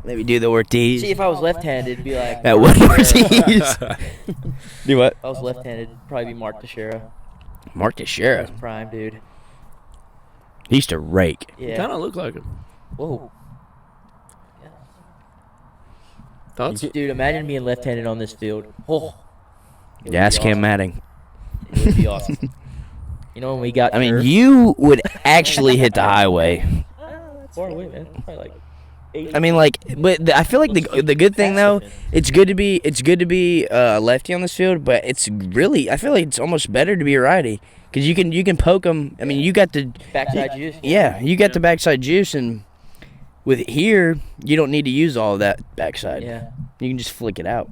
maybe do the Ortiz. See, if I was left-handed, it'd be like That Mark one Teixeira. Ortiz. Do what? If I was left-handed, it'd probably be Mark Teixeira. Mark Teixeira. That's prime, dude. He used to rake. Yeah. Kind of look like him. Whoa. Yeah. Thoughts? Dude, imagine being left-handed on this field. Oh. It would Yeah, ask be Cam awesome. Matting. It would be awesome. You know when we got I mean, turf? you would actually hit the highway. Far away, man. Probably like 8. I mean, like, but I feel like the good thing though, it's good to be lefty on this field, but it's really, I feel like it's almost better to be a righty because you can poke them. I mean, you got the Backside juice. yeah, you got the backside juice, and with here, you don't need to use all of that backside. Yeah. You can just flick it out.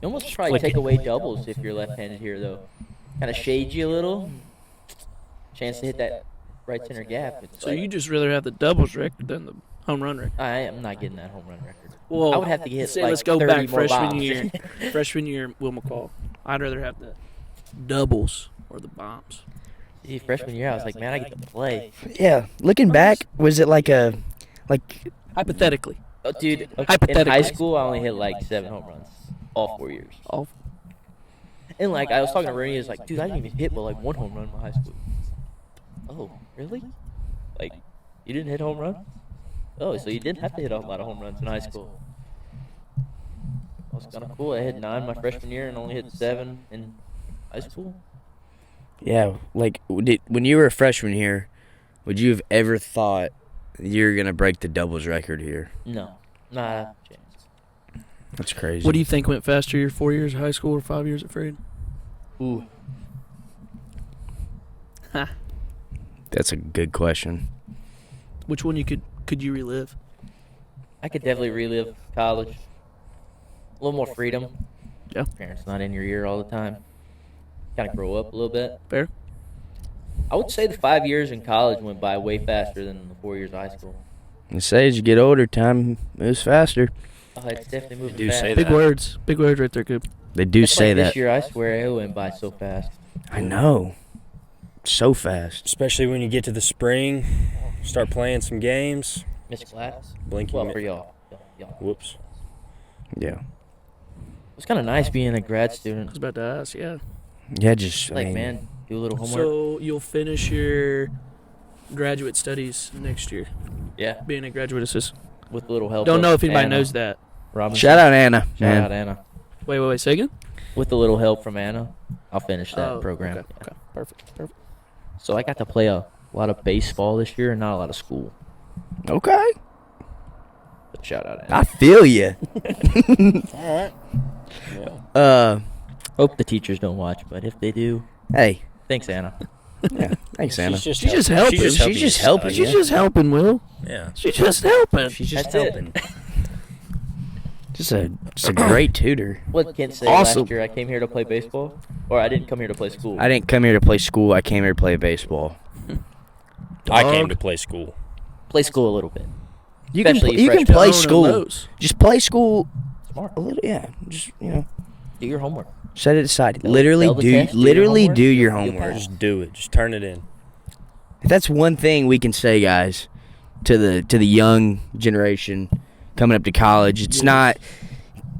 You almost probably take away doubles if you're left-handed here, though. Kind of shades you a little. Chance to hit that right center gap. It's So like, you just rather have the doubles record than the home run record? I am not getting that home run record. Well, I would have to get say like let's go 30 back more freshman bombs. year. Freshman year, Will McCall. I'd rather have the doubles or the bombs. See, freshman year, I was like, man, I get to play. Yeah, looking back, was it like Hypothetically, Oh, dude, in Hypothetically. high school, I only hit like 7 home runs all 4 years. all And like, I was talking to Rennie, he was like, dude, I didn't even hit but like 1 home run in my high school. Oh, really? Like, you didn't hit home runs? Oh, so you didn't have to hit a lot of home runs in high school. That was kind of cool. I hit 9 my freshman year and only hit 7 in high school. yeah, like when you were a freshman here, would you have ever thought you're gonna break the doubles record here? No, not a chance. That's crazy. What do you think went faster, your 4 years of high school or 5 years at Freed? Ooh. That's a good question. Which one could you relive? I could definitely relive college. A little more freedom. Yeah. Parents not in your ear all the time. Kind of grow up a little bit. Fair. I would say the 5 years in college went by way faster than the 4 years of high school. You say as you get older, time moves faster. Oh, it's definitely moving do fast. say Big that. words. Big words right there, Coop. They do That's say like that. This year, I swear, it went by so fast. I know. So fast. Especially when you get to the spring, start playing some games. Miss class. Blinking. Well, for y'all. Whoops. Yeah. It's kind of nice being a grad I student. was about to ask, yeah. Yeah, just Like, I mean, man, do a little homework. So you'll finish your graduate studies next year, Yeah, being a graduate assistant. with a little help. Don't of know if anybody Anna knows that. Robinson. Shout out Anna. Shout man. out Anna. Wait, say again? With a little help from Anna, I'll finish that program. Okay, okay. Perfect. So I got to play a lot of baseball this year and not a lot of school. Okay. But shout out Anna. I feel you. All right. Yeah. Hope the teachers don't watch, but if they do, Hey. thanks Anna. Yeah. Thanks, Anna. She's just helping. She's just helping. She's Yeah. just helping, Will. Yeah. She's just helping. She's just That's it. helping. Just a great tutor. What Kent say Awesome. last year? I came here to play baseball, or I didn't come here to play school. I didn't come here to play school. I came here to play baseball. I came to play school. play school a little bit. You can Especially you can freshmen. play Down and school. lows. Just play school Smart. a little. Yeah. Just Do your homework. set it aside. Fail- Literally fail the do test, do your homework, do your you'll homework. pass. Just do it. Just turn it in. That's one thing we can say, guys, to the young generation coming up to college. It's not,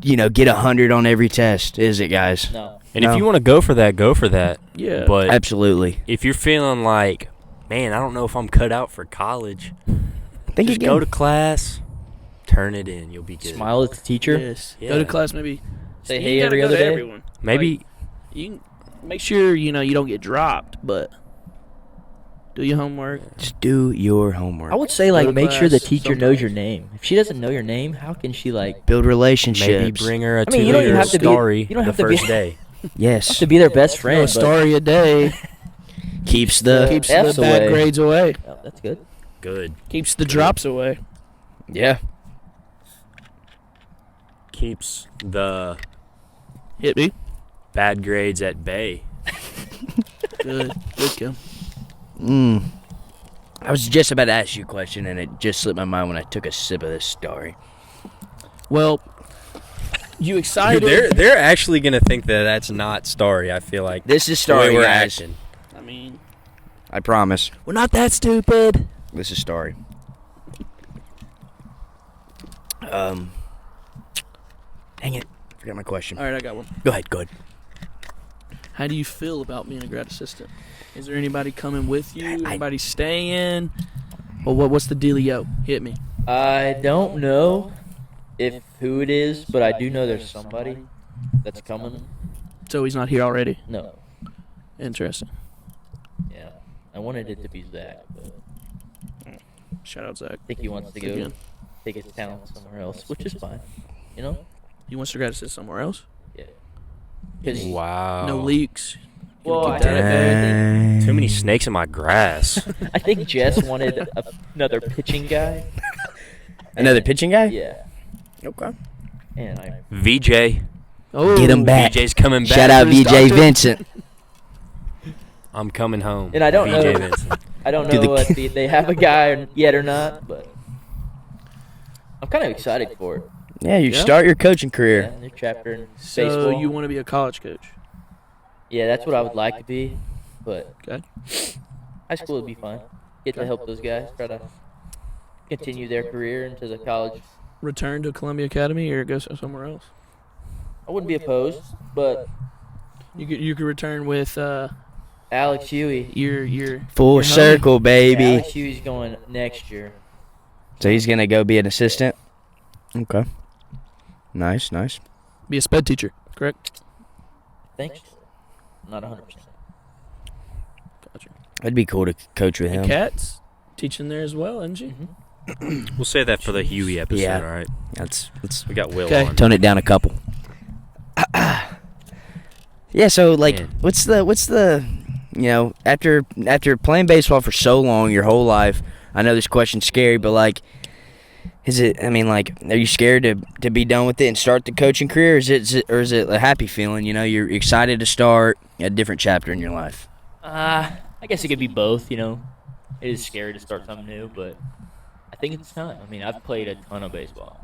get 100 on every test, is it, guys? No. And No. if you want to go for that, go for that. Yeah. But Absolutely. if you're feeling like, man, I don't know if I'm cut out for college, Think just again. go to class, turn it in. You'll be good. Smile at the teacher. Yes. Yeah. Go to class maybe. Say You hey gotta every go other to day. Everyone. Maybe Like, you can make sure you don't get dropped, but do your homework. Just do your homework. I would say Go like to make sure the class teacher knows sometimes. your name. If she doesn't know your name, how can she like build relationships. maybe bring her a I mean, you don't even two-liter have to be- story you don't the have to be- first day. Yes. to be their best friend? A but- story a day Keeps the keeps the F's bad away. grades away. Oh, that's good. Good. Keeps the drops away. yeah. Keeps the Hit me. bad grades at bay. Good. Good kill. I was just about to ask you a question, and it just slipped my mind when I took a sip of this story. Well, You excited? Dude, they're actually gonna think that that's not Starry. I feel like This is the way Starry, we're guys. acting. I mean, I promise. we're not that stupid. This is Starry. Dang it. Forgot my question. All right, I got one. Go ahead. How do you feel about being a grad assistant? Is there anybody coming with you? Anybody staying? Well, what's the dealio? Hit me. I don't know if who it is, but I do know there's somebody that's coming. So he's not here already. No. Interesting. Yeah. I wanted it to be Zach, but Shout out Zach. I think he wants to go Again. take his talent somewhere else, which is fine. You know? He wants to grad assist somewhere else. Yeah. 'Cause Wow. No leaks. Well, Keep I that think, Too many snakes in my grass. I think Jess wanted another pitching guy. Another pitching guy? Yeah. Okay. And I VJ. Oh, Get him back. VJ's coming back. Shout out Who's VJ doctor? Vincent. I'm coming home. And I don't VJ know. Vincent. I don't Do know the- if they have a guy yet or not, but I'm kind of excited for it. Yeah, you Yeah. start your coaching career. Yeah, new chapter in So baseball. you want to be a college coach? Yeah, that's what I would like to be, but Okay. high school would be fun. Get to help those guys try to continue their career into the college. Return to Columbia Academy or go somewhere else? I wouldn't be opposed, but You could return with Alex Huey. your Full your homie. circle, baby. Alex Huey's going next year. So he's going to go be an assistant? Okay. Nice. Be a sped teacher, correct? Thanks. Not 100%. Gotcha. It'd be cool to coach with him. And Kat's teaching there as well, isn't she? Mm-hmm. We'll save that for the Huey episode, Yeah. all right? Let's We got Will Okay. on. tone it down a couple. Yeah, so like Man. what's the after playing baseball for so long, your whole life, I know this question's scary, but like are you scared to be done with it and start the coaching career? Or is it a happy feeling? You know, you're excited to start a different chapter in your life. I guess it could be both, you know. It is scary to start something new, but I think it's time. I mean, I've played a ton of baseball.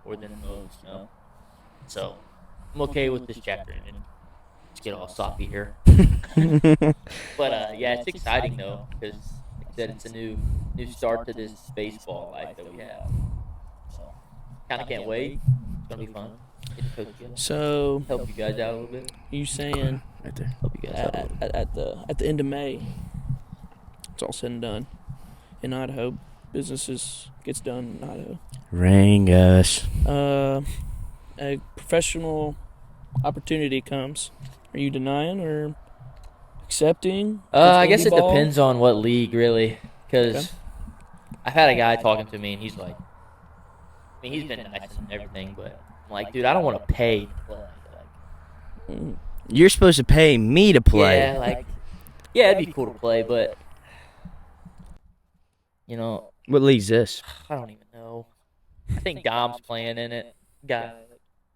More than most, you know. So, I'm okay with this chapter ending. Let's get all soppy here. But, yeah, it's exciting, though, because like I said, it's a new start to this baseball life that we have. So, kind of can't wait. It's going to be fun. Get to coach again. So Help you guys out a little bit. you saying Right there. Help you guys out a little bit. at the end of May, it's all said and done in Idaho, businesses gets done in Idaho. Ring us. A professional opportunity comes. Are you denying or accepting? I guess it Involved? depends on what league, really. Because Okay. I've had a guy talking to me, and he's like, I mean, he's been nice and everything, but I'm like, dude, I don't want to pay to play. Like, Mm. You're supposed to pay me to play. yeah, like, yeah, it'd be cool to play, but you know, What league's this? I don't even know. I think Dom's playing in it. Guy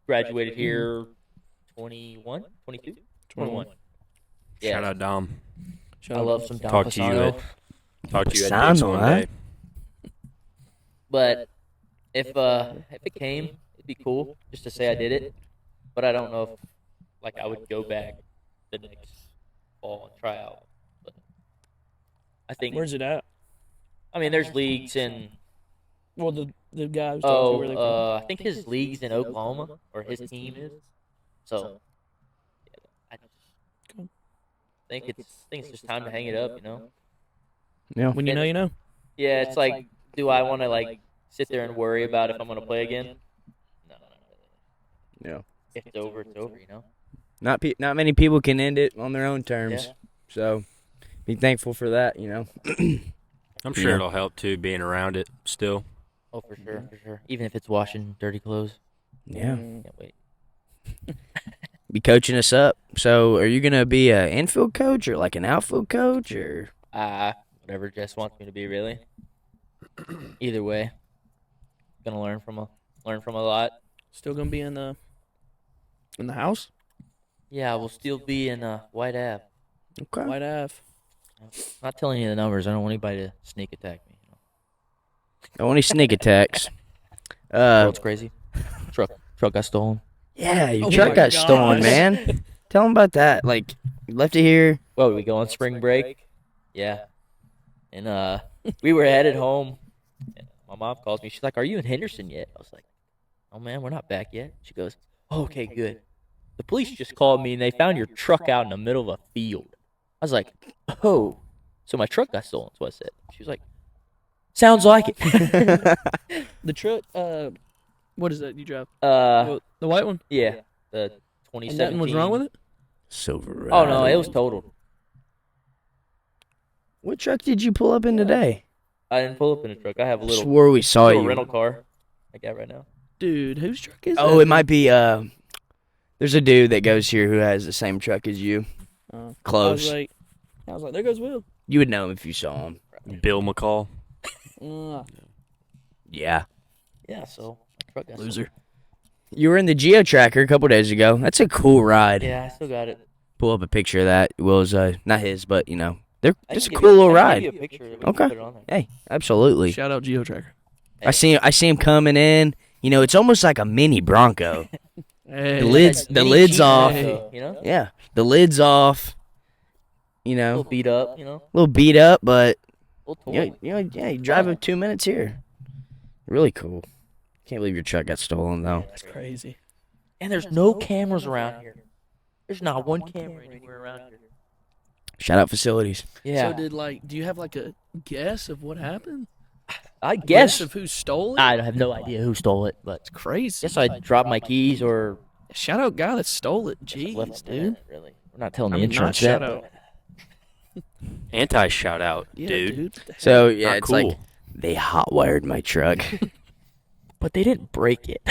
graduated here 21, 22, 21. Yeah, Shout out Dom. I love some Dom Talk to you Pisano. Talk to you at Pisano, Dick's one huh? day. But if it came, it'd be cool just to say I did it. But I don't know if like I would go back the next fall and try out. But I think Where's it at? I mean there's leagues in Well, the guy was talking to where they from. I think his league's in Oklahoma or his team is. So yeah, I Cool. think it's just time to hang it up, you know. Yeah. When you know, you know. Yeah, it's like, do I want to like sit there and worry about if I'm gonna play again? No. Yeah. If it's over, it's over, you know. Not many people can end it on their own terms. Yeah. So be thankful for that, you know. I'm sure Yeah. it'll help, too, being around it still. Oh, for sure. Even if it's washing dirty clothes. Yeah. Can't wait. Be coaching us up. So are you going to be an infield coach or like an outfield coach or? Whatever Jess wants me to be, really. Either way, gonna learn from a lot. Still gonna be in the house. Yeah, we'll still be in White Ave. Okay. White Ave. Not telling you the numbers. I don't want anybody to sneak attack me. Don't want any sneak attacks. World's crazy. Truck Truck got stolen. Yeah, your Oh truck my got stolen, gosh. man. Tell them about that. Like, you left it here. Well, we go on spring break. Yeah. And we were headed home. And my mom calls me. She's like, "Are you in Henderson yet?" I was like, "Oh man, we're not back yet." She goes, "Oh, okay, good. The police just called me and they found your truck out in the middle of a field." I was like, "Oh, so my truck got stolen?" That's what I said. She was like, "Sounds like it." The truck. What is that you drive? uh, The white one. yeah, the And 2017. nothing was wrong with it. Silverado. Oh no, it was totaled. What truck did you pull up in today? I didn't pull up in a truck. I have a I little, swore we saw little you. rental car I got right now. Dude, whose truck is Oh, that? it might be. There's a dude that goes here who has the same truck as you. Close. I was like, there goes Will. You would know him if you saw him. Bill McCall. Yeah. Yeah, so my truck got Loser. You were in the Geo Tracker a couple days ago. That's a cool ride. stolen. Yeah, I still got it. Pull up a picture of that. Will's not his, but they're I just a can cool give you- little I can give ride. you a picture. We can Okay. put it on there. Hey, absolutely. Shout out GeoTracker. I see him coming in. It's almost like a mini Bronco. Hey. The lid's Mini lid's Jeep off. Bronco, you know, Yeah, the lid's off. a little beat up. You know, a little beat up, but a little yeah, torn. you drive it 2 minutes here. Really cool. Can't believe your truck got stolen though. That's crazy. And there's no cameras around here. There's not one camera anywhere around here. Shout out facilities. Yeah, So do you have like a guess of what happened? I guess of who stole it? I have no idea who stole it, but It's crazy. guess I dropped my keys or Shout out guy that stole it. just left Jeez, them dude. there, really, we're not telling I the mean, not insurance shout that. out. Anti shout out, Yeah, dude. What the heck? So yeah, Not it's cool. like they hot wired my truck. But they didn't break it.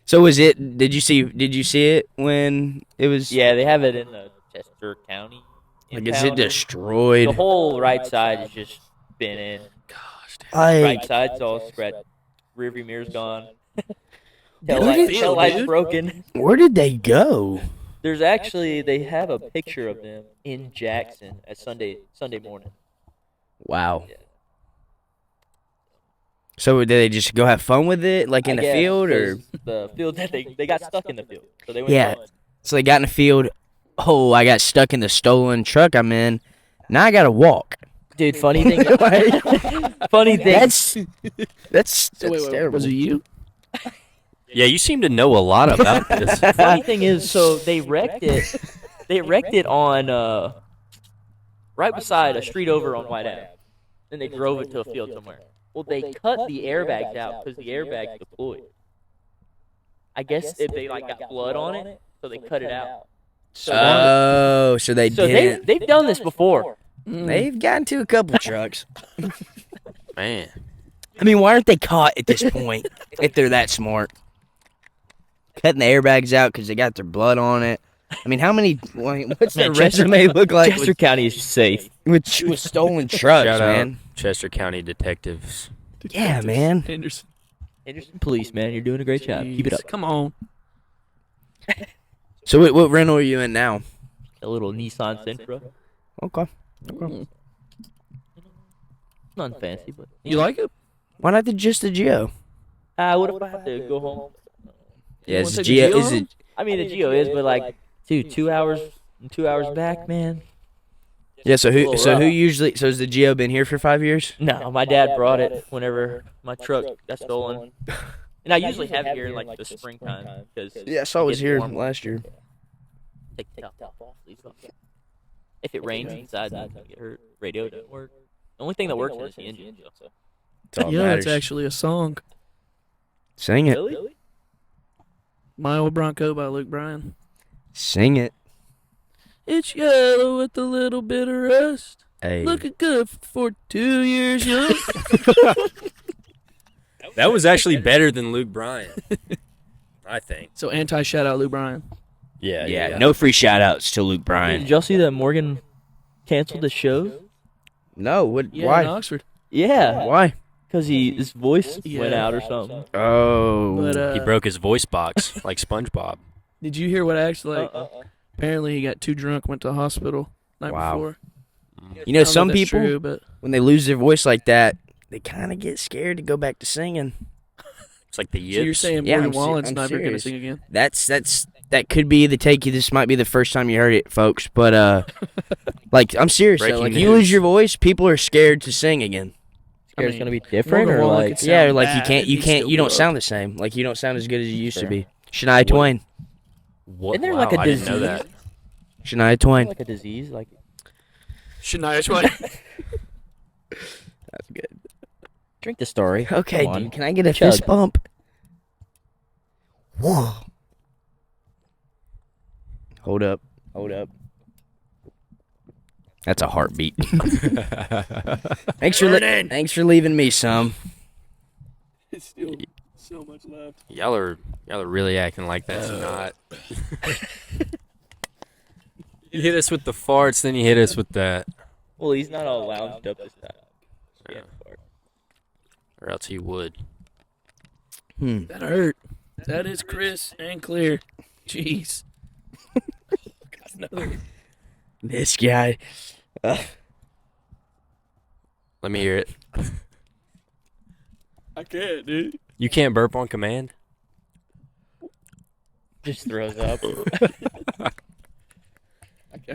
So was it? Did you see it when it was? Yeah, they have it in the Chester County. Like, is it impound. destroyed? The whole right side is just been in. Gosh, dude. Like, Right side's all scratched. Rearview mirror's gone. Where did- Tail light's dude? broken. where did they go? There's actually they have a picture of them in Jackson at Sunday morning. Wow. Yeah. So did they just go have fun with it, like in I the guess, field, or 'cause the field that they got stuck in the field, so they went. Yeah. run. so they got in the field? Oh, I got stuck in the stolen truck I'm in. Now I gotta walk. Dude, funny thing. Funny thing. That's So wait, terrible. was it you? Yeah, you seem to know a lot about this. Funny thing is, so they wrecked it. They wrecked it on right beside a street over on White Ave. Then they drove it to a field somewhere. Well, they cut the airbags out because the airbags deployed. I guess if they like got blood on it, so they cut it out. Oh, so they So did. they've done this before. They've gotten to a couple trucks. Man. I mean, why aren't they caught at this point if they're that smart? Cutting the airbags out because they got their blood on it. I mean, how many? What's their Man, Chester- resume look like Chester County is safe. with stolen trucks, Shout man? out Chester County detectives. Yeah, man. Henderson. Henderson Police, man, you're doing a great job. Keep it up. Jeez, Come on. So what rental are you in now? A little Nissan Sentra. Okay. Nothing fancy, but You like it? Why not just the Geo? what if I have to go home? Yeah, wanna is take the Geo? Geo Is home? it? I mean, the Geo is, but like, dude, 2 hours, 2 hours back, man. Yeah. So A who? little So who rough. usually? So has the Geo been here for 5 years? No, my dad brought it whenever my truck got stolen, and I usually have it here in like the springtime because Yeah, I saw it was here last year. Take the top off, leave it off. If it rains inside, then I get hurt. Radio doesn't work. The only thing that works is the engine. So. That's all that Yeah, matters. it's actually a song. Sing it. Really? My Old Bronco by Luke Bryan. Sing it. It's yellow with a little bit of rust. Hey. Looking good for 2 years young. That was actually better than Luke Bryan. I think. So anti shout out Luke Bryan. Yeah. No free shout outs to Luke Did Bryan. y'all see that Morgan canceled the show? No. What? Yeah, in Why? Oxford. Yeah, Why? because his voice Yeah. went out or something. Oh. But He broke his voice box like SpongeBob. did you hear what actually? Uh-uh. Apparently, he got too drunk, went to the hospital night Wow. before. You know, I don't some if that's people true, but when they lose their voice like that, they kind of get scared to go back to singing. It's like the So you're yips. saying Yeah, Morgan I'm Wallen's I'm never going to serious. sing again? That could be the take. This might be the first time you heard it, folks. But like I'm serious though. Breaking Like you news. lose your voice, people are scared to sing again. It's mean, gonna be different, Morgan or Wallen like could Yeah, sound like bad, you he'd still don't go up. sound the same. Like you don't sound as good as you used to Sure. be. Shania Twain. What? Isn't there Wow, like a I didn't know disease? that. Shania Twain. like a disease? Like Shania Twain. That's good. drink the story. Okay, Come on. dude, can I get a Chug. fist bump? Whoa. Hold up. That's a heartbeat. Thanks for leaving me some. It's still so much left. Y'all are really acting like that's not. You hit us with the farts, then you hit us with that, Well, he's not all lounged up this time. Yeah. or else he would. That hurt. That is Chris and Clear. Jeez. Got another. This guy. Let me hear it. I can't, dude. You can't burp on command. Just throws up.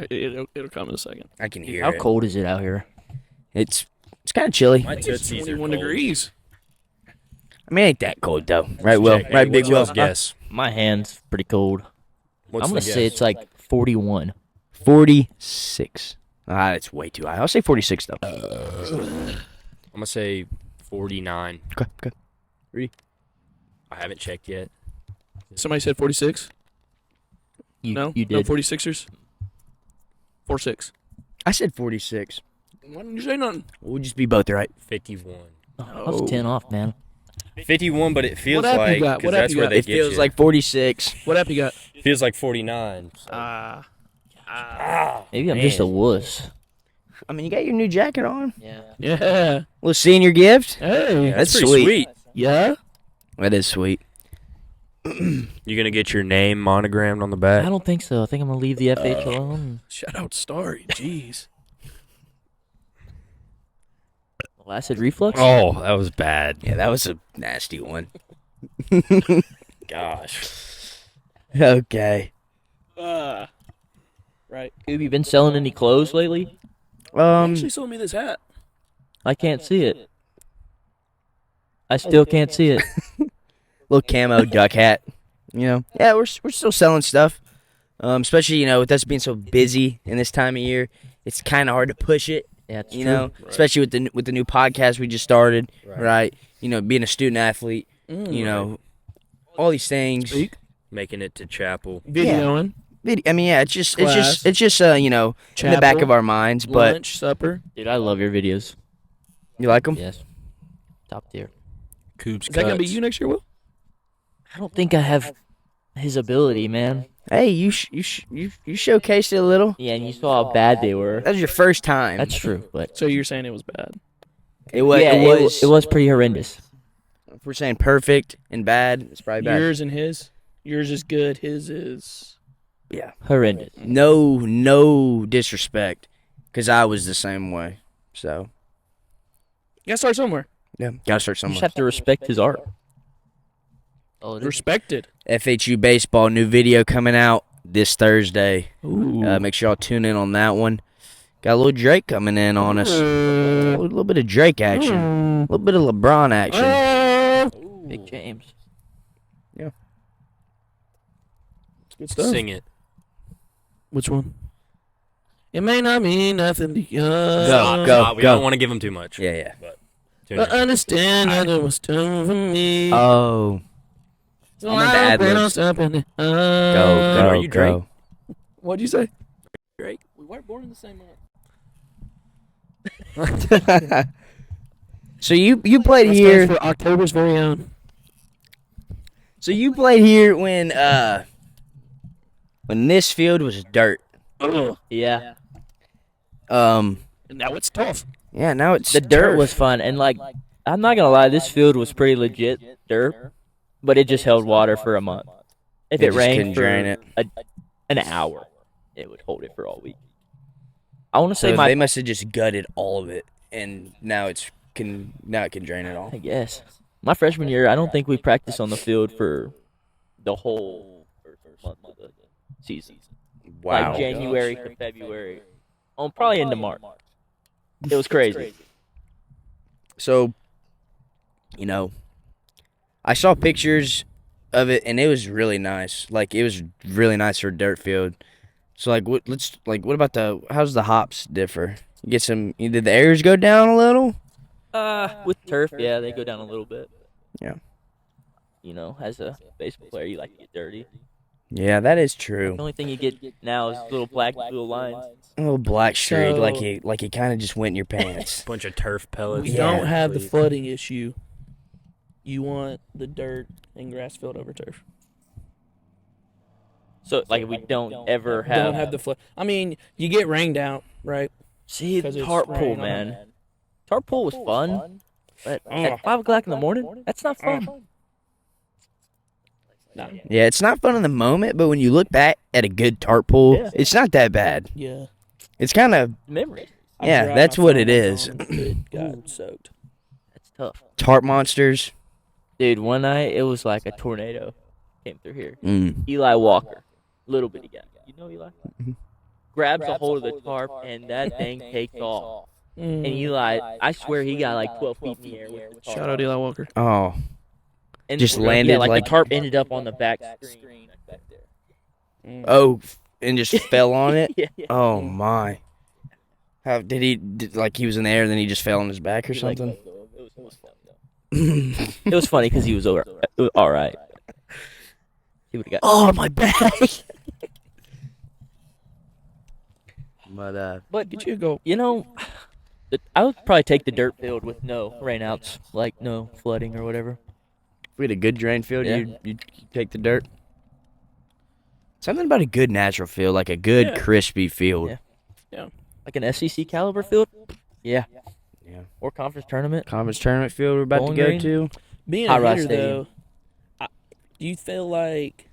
It'll come in a second. I can hear How it. cold is it out here? It's kind of chilly. My I think it's tootsies are 21 cold. degrees. I mean, it ain't that cold though, right? Will, Check. right? Hey, Big what's Will. Will's guess? My hand's pretty cold. What's I'm gonna the say guess? it's like 41. 46. Ah, that's way too high. I'll say 46 though. I'm gonna say 49. Okay. I haven't checked yet. Somebody said 46. You No, you no did. 46ers. 4-6. I said 46. Why didn't you say nothing? We'll just be both right. 51. I was 10 off, man. 51, but it feels What app you like got? 'cause What app that's you where got? they It get feels you. like 46. What app you got? Feels like 49. So. Maybe I'm just a Man. wuss. I mean, you got your new jacket on. Yeah. Yeah. Little senior gift. Hey. That's pretty sweet. Yeah. That is sweet. You gonna get your name monogrammed on the I back? don't think so. I think I'm gonna leave the FH alone. Shout out Starry. Jeez. Acid reflux? Oh, that was bad. Yeah, that was a nasty one. Gosh. Okay. Right. Have you been selling any clothes lately? Actually sold me this hat. I can't see it. I still can't see it. Little camo duck hat. You know. Yeah, we're still selling stuff. Especially with us being so busy in this time of year, it's kind of hard to push it. Yeah, it's You true. know, especially with the new podcast we just started, right? Being a student athlete, all these things. Speak. Making it to chapel. Videoing. I mean, yeah, it's just in Class. the back Chapel. of our minds. But Lunch, supper. Dude, I love your videos. you like them? Yes. Top tier. Coobs Is that gonna be you next year, Will? I don't think I have his ability, man. Hey, you showcased it a little. Yeah, and you saw how bad they were. That was your first time. That's true, but So you're saying it was bad? It was. yeah, it was. pretty horrendous. If we're saying perfect and bad, it's probably bad. Yours and his. Yours is good. His is. Yeah. Horrendous. No disrespect, because I was the same way. So You gotta start somewhere. yeah, gotta start You somewhere. just have to respect his art. Oh, Respected. FHU baseball new video coming out this Thursday. Ooh. Make sure y'all tune in on that one. Got a little Drake coming in on us. A little bit of Drake action. A little bit of LeBron action. Big James. Good stuff. Sing it. Which one? It may not mean nothing to you. Go. We don't want to give him too much. Yeah. Tune But in. understand that it was time for me. Oh. So I'm into I ad-libs. don't stop in it. Go. Are you Drake? Go. What'd you say? Drake. We weren't born in the same month. So you played That here. stands for October's very own. So you played here when this field was dirt. Yeah. And now it's tough. Yeah, now it's The dirt turf. was fun, and I'm not gonna lie, this field was pretty legit dirt, but it just held water for a month. If They it just rained couldn't for drain it. an hour, it would hold it for all week. I want to So say they must have just gutted all of it, and now it can drain it all. I guess. My freshman year, I don't think we practiced on the field for the whole first month of the season. Like January to February. Probably into March. It was crazy. So, I saw pictures of it, and it was really nice. Like, it was really nice for a dirt field. So, what about how's the hops differ? You get some, did the airs go down a little? With turf, yeah, they go down a little bit. Yeah. As a baseball player, you like to get dirty. Yeah, that is true. The only thing you get now is little black little lines. A little black streak, So- like it kind of just went in your pants. Bunch of turf pellets. We Yeah. don't have the flooding issue. You want the dirt and grass field over turf. So, like, we don't ever have. Don't have the flood. I mean, you get rained out, right? See, 'Cause it's tarp pool, raining. man. Tarp pool was fun, but at 5 o'clock in the morning, that's not fun. No. Yeah, it's not fun in the moment, but when you look back at a good tarp pool, Yeah. it's not that bad. Yeah. It's kind of Memories. Yeah, dried that's my what phone it one is. time and It got soaked. That's tough. tarp monsters. Dude, one night, it was like a tornado came through here. Mm. Eli Walker, little bitty guy. You know Eli? Grabs a hold of the tarp, and that thing takes off. And Eli, I swear he got like 12 feet in the air with the tarp. Shout out Eli Walker. Oh, And just yeah, landed like like- the tarp ended up on the back screen back there. oh, and just fell on it. Yeah. Oh my! How did he? Like he was in the air, and then he just fell on his back or He, like, something? let go of it. It was funny though. It was funny because he was all right. He would have got. Oh my back! But Get you a go. I would probably take the dirt field with no rainouts, like no flooding or whatever. If we had a good drain field, Yeah. you'd take the dirt. Something about a good natural field, like a good Yeah. crispy field. Yeah. Like an SEC caliber field. Yeah. Yeah. Or conference tournament. Conference tournament field we're about Bowling to go green? to. Being High a Rise hitter, Stadium. though, do you feel like...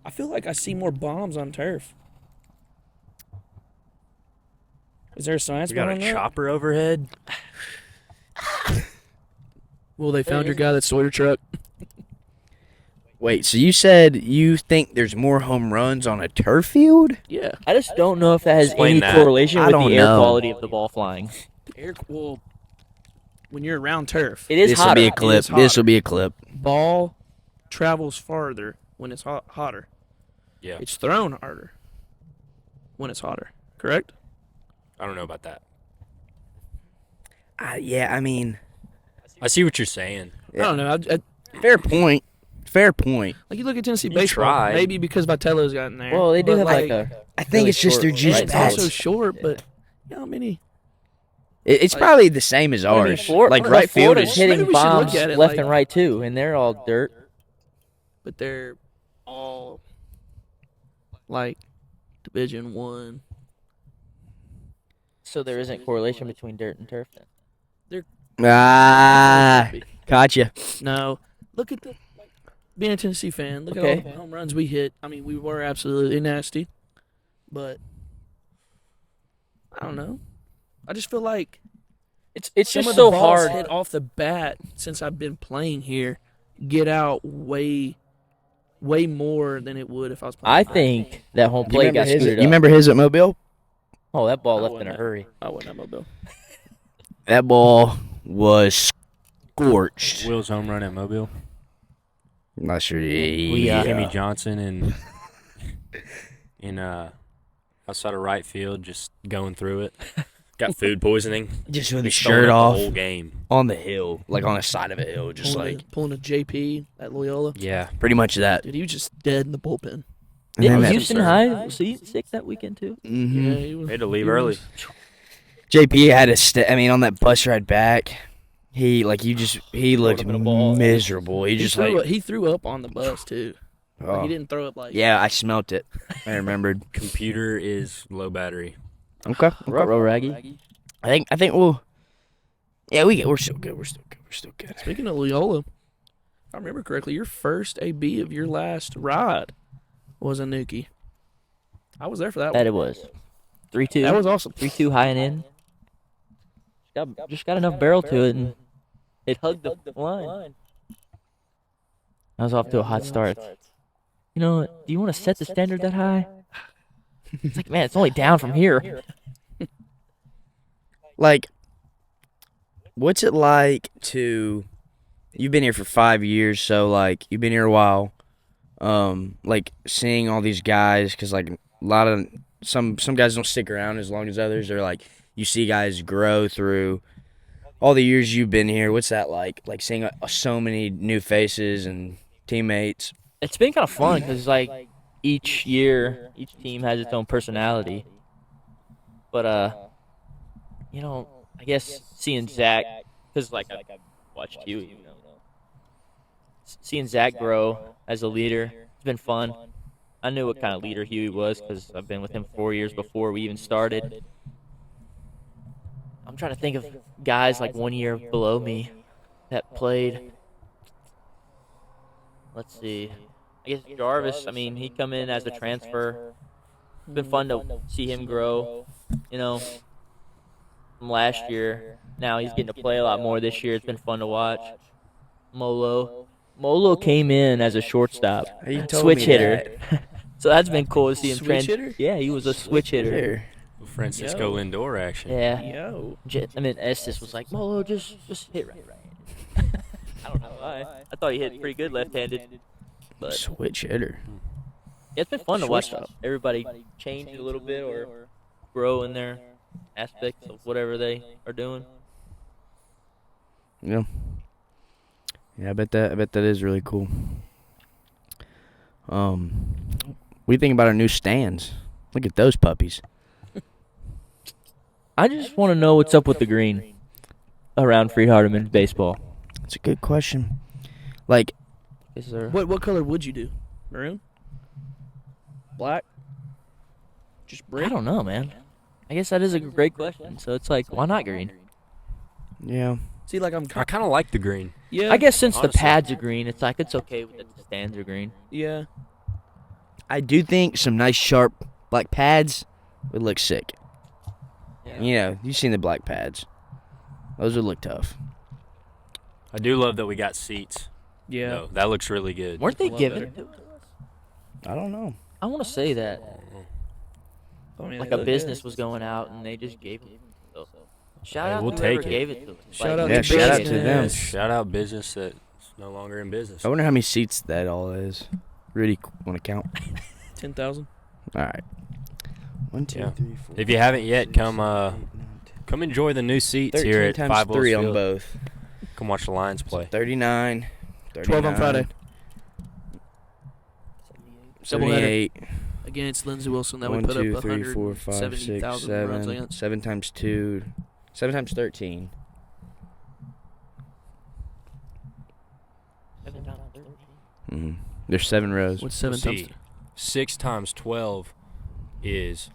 I feel like I see more bombs on turf. Is there a science We got a behind that? chopper overhead. Well, they found your guy that stole your truck. Wait, so you said you think there's more home runs on a turf field? Yeah. I just don't know if that has Explain any that. correlation I with don't the air know. quality of the ball flying. Well, when you're around turf, It is This will hotter. be a clip. is This will hotter. be a clip. ball travels farther when it's hotter. Yeah. It's thrown harder when it's hotter. Correct? I don't know about that. Yeah, I mean, I see what you're saying. I don't know. fair point. Fair point. Like you look at Tennessee You baseball, tried. maybe because Vitello's got in there. Well, they do but have like a. I think really it's just they're short juice right it's pads. also short, but you know how many? It's like- probably the same as I mean, ours. Florida, Like right field Florida's is. Maybe hitting we should look bombs at it left like- and right too, and they're all dirt. But they're all like Division One. So there isn't correlation between dirt and turf then. Ah, gotcha. No, look at the being a Tennessee fan. Look Okay. at all the home runs we hit. I mean, we were absolutely nasty, but I don't know. I just feel like It's some just of the so balls hard. hit off the bat since I've been playing here. Get out way more than it would if I was playing. I think that home plate got screwed up. You remember his at Mobile? Oh, that ball I left in wouldn't a have- hurry. I wouldn't have Mobile. That ball was scorched. Will's home run at Mobile. I'm not sure. Kimmy Johnson in outside of right field, just going through it. Got food poisoning. Just with his He's throwing shirt up off the whole game. on the hill, like on the side of a hill, just like Pulling a JP at Loyola. Yeah. pretty much that. Dude, he was just dead in the bullpen. And Didn't then that- Houston High was he sick that weekend too? Mhm. Yeah, he was, They had to leave he early. was- JP had a I mean, on that bus ride back, he looked him in a ball. miserable. He just like, he threw up on the bus too. Like, oh. he didn't throw up like Yeah, I smelt it. I remembered. Computer is low battery. Okay. Row raggy. I think we'll. Yeah, we're still good. We're still good. Speaking of Loyola, if I remember correctly, your first AB of your last ride was a Nuki. I was there for that That one. it was. 3-2. That was awesome. 3-2 high and in. Just got enough barrel to it, and It hugged the line. I was off to a hot start. You know, do you want to set the standard that high? It's like, man, it's only down from here. Like, what's it like to? You've been here for 5 years, so like you've been here a while. Like seeing all these guys, because like a lot of some guys don't stick around as long as others. Or like you see guys grow through all the years you've been here. What's that like? Like seeing so many new faces and teammates. It's been kind of fun because, like, each year, each team has its own personality. But, you know, I guess seeing Zach, because, like, I've watched you, seeing Zach grow as a leader, it's been fun. I knew what kind of leader Huey was because I've been with him 4 years before we even started. I'm trying to think of guys like 1 year below me that played. Let's see. I guess Jarvis, I mean, he come in as a transfer. It's been fun to see him grow, you know, from last year. Now he's getting to play a lot more this year. It's been fun to watch. Molo came in as a shortstop, switch hitter. So that's been cool to see him Switch hitter? Yeah, he was a switch hitter. Francisco Lindor action. Yeah. Yo. I mean, Estes was like, Molo, just hit right. I don't know why. I thought he hit pretty good left-handed. But Switch hitter. yeah, it's been fun to watch everybody change a little bit or grow in their aspects of whatever they are doing. Yeah. Yeah, I bet that is really cool. What do you think about our new stands? Look at those puppies. I just want to know what's up with the green around Freed Hardeman baseball. That's a good question. Like, Is there? What color would you do? Maroon? Black? Just brick? I don't know, man. I guess that is a great question. So it's like, why not green? yeah. See, like I kind of like the green. Yeah. I guess since honestly. the pads are green, it's like it's okay with the stands are green. Yeah. I do think some nice sharp black pads would look sick. Yeah. You know, you've seen the black pads. Those would look tough. I do love that we got seats. Yeah. No, that looks really good. Weren't they Love giving better. it to us? I don't know. I want to say that. I mean, Like they a look business good. was going out and they just gave it. So, shout Hey, out we'll to whoever take it. gave it to us. Shout out Yeah, to shout out to business. them. Shout out business that's no longer in business. I wonder how many seats that all is. Really want to count? 10,000. All right. 1, 2, Yeah. 3, 4. If you haven't yet, 6, come 7, 8, 9, 10. come enjoy the new seats 13 here at times 5 3 Wells on Field. both. Come watch the Lions play. 39. 12 on Friday. 78. Against Lindsey Wilson that 1, we put 2, up 3, 4, 5, 6, 170,000 runs 7. against. 7 times 2. 7 times 13. 7 times 13. Mm-hmm. There's 7 rows. What's 7 times? See, 6 times 12 is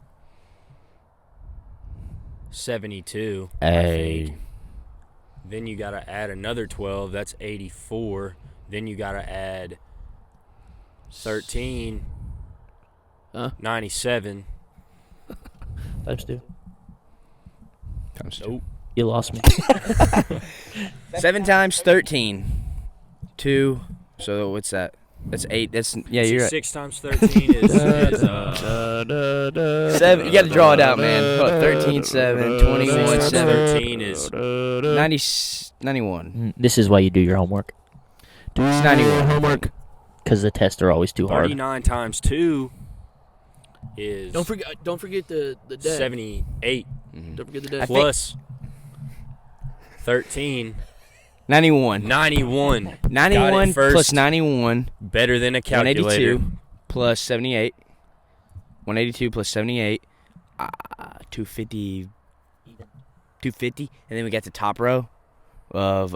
72. I Hey. think. Then you got to add another 12. That's 84. Then you got to add 13. 97. Times 2. Times 2. Nope. You lost me. 7 times 13. 2. So what's that? That's 8. That's yeah. See, You're right. 6 times 13 is 7. You got to draw it out, man. Hold up. 13, 7, 21, 6 times 7. 13 is 91. This is why you do your homework. Do It's 91. homework. Because the tests are always too hard. 39 times 2 is Don't forget the deck. 78 Mhm. Don't forget the deck. plus 13 91. 91. 91 first. plus 91. Better than a calculator. 182 plus 78. 182 plus 78. 250. 250. And then we got the top row of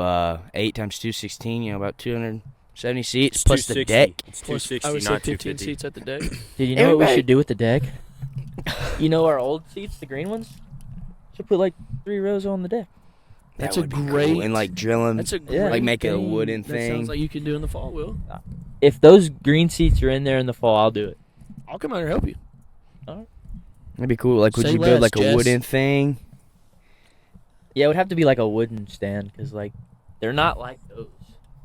8 times 2, 16. You know, about 270 seats It's plus the 260. deck. It's Plus, 260, I would say not 15 250. seats at the deck. Did you know what we Everybody- should do with the deck? You know our old seats, the green ones? Should put like 3 rows on the deck. That's That a would be cool. great. And like drill them. That's a great Yeah. Like make it a thing. wooden That thing. sounds like you can do in the fall, Will. If those green seats are in there in the fall, I'll do it. I'll come out and help you. That'd be cool. Like, would Say you build less, like a Jess. wooden thing? Yeah, it would have to be like a wooden stand because like They're not like those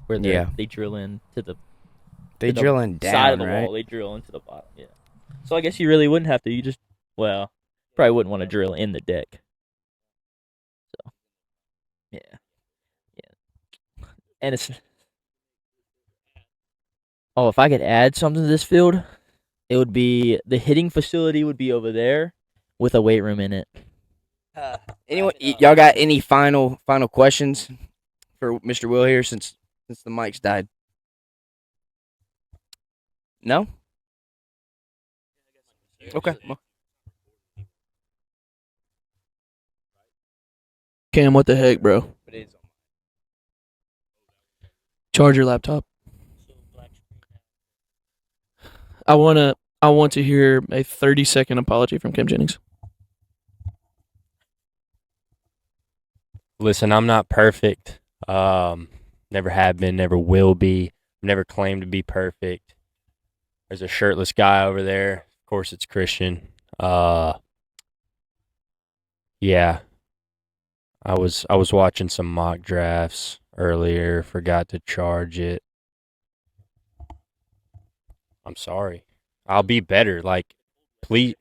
where they drill into the drilling down, side of the right? wall. They drill into the bottom. Yeah. So I guess you really wouldn't have to. You just probably wouldn't want to drill in the deck. So yeah. And it's if I could add something to this field, it would be the hitting facility would be over there with a weight room in it. Anyone, y'all got any final questions for Mr. Will here since the mics died? No? Okay. Well, Cam, what the heck, bro? Charge your laptop. I want to hear a 30-second apology from Cam Jennings. Listen, I'm not perfect. Never have been, never will be. Never claimed to be perfect. There's a shirtless guy over there. Of course, it's Christian. Yeah. I was watching some mock drafts earlier. Forgot to charge it. I'm sorry. I'll be better. Like, please.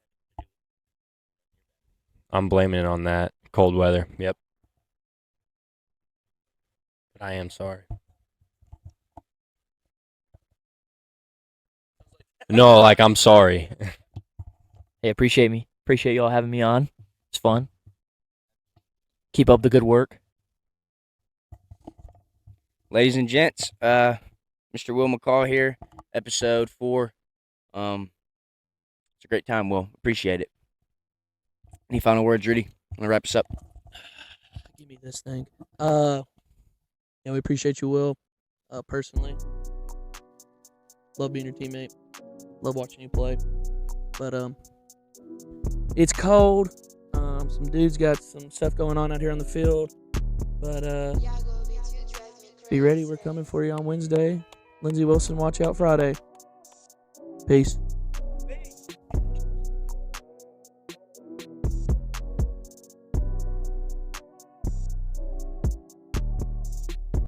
I'm blaming it on that cold weather. Yep. But I am sorry. No, like, I'm sorry. Hey, appreciate y'all having me on. It's fun. Keep up the good work. ladies and gents, Mr. Will McCall here, episode 4. It's a great time, Will. Appreciate it. Any final words, Rudy? I'm gonna wrap us up. Give me this thing. We appreciate you, Will. Personally, love being your teammate. Love watching you play. But it's cold. Some dudes got some stuff going on out here on the field. But be ready. We're coming for you on Wednesday. Lindsey Wilson, watch out Friday. Peace.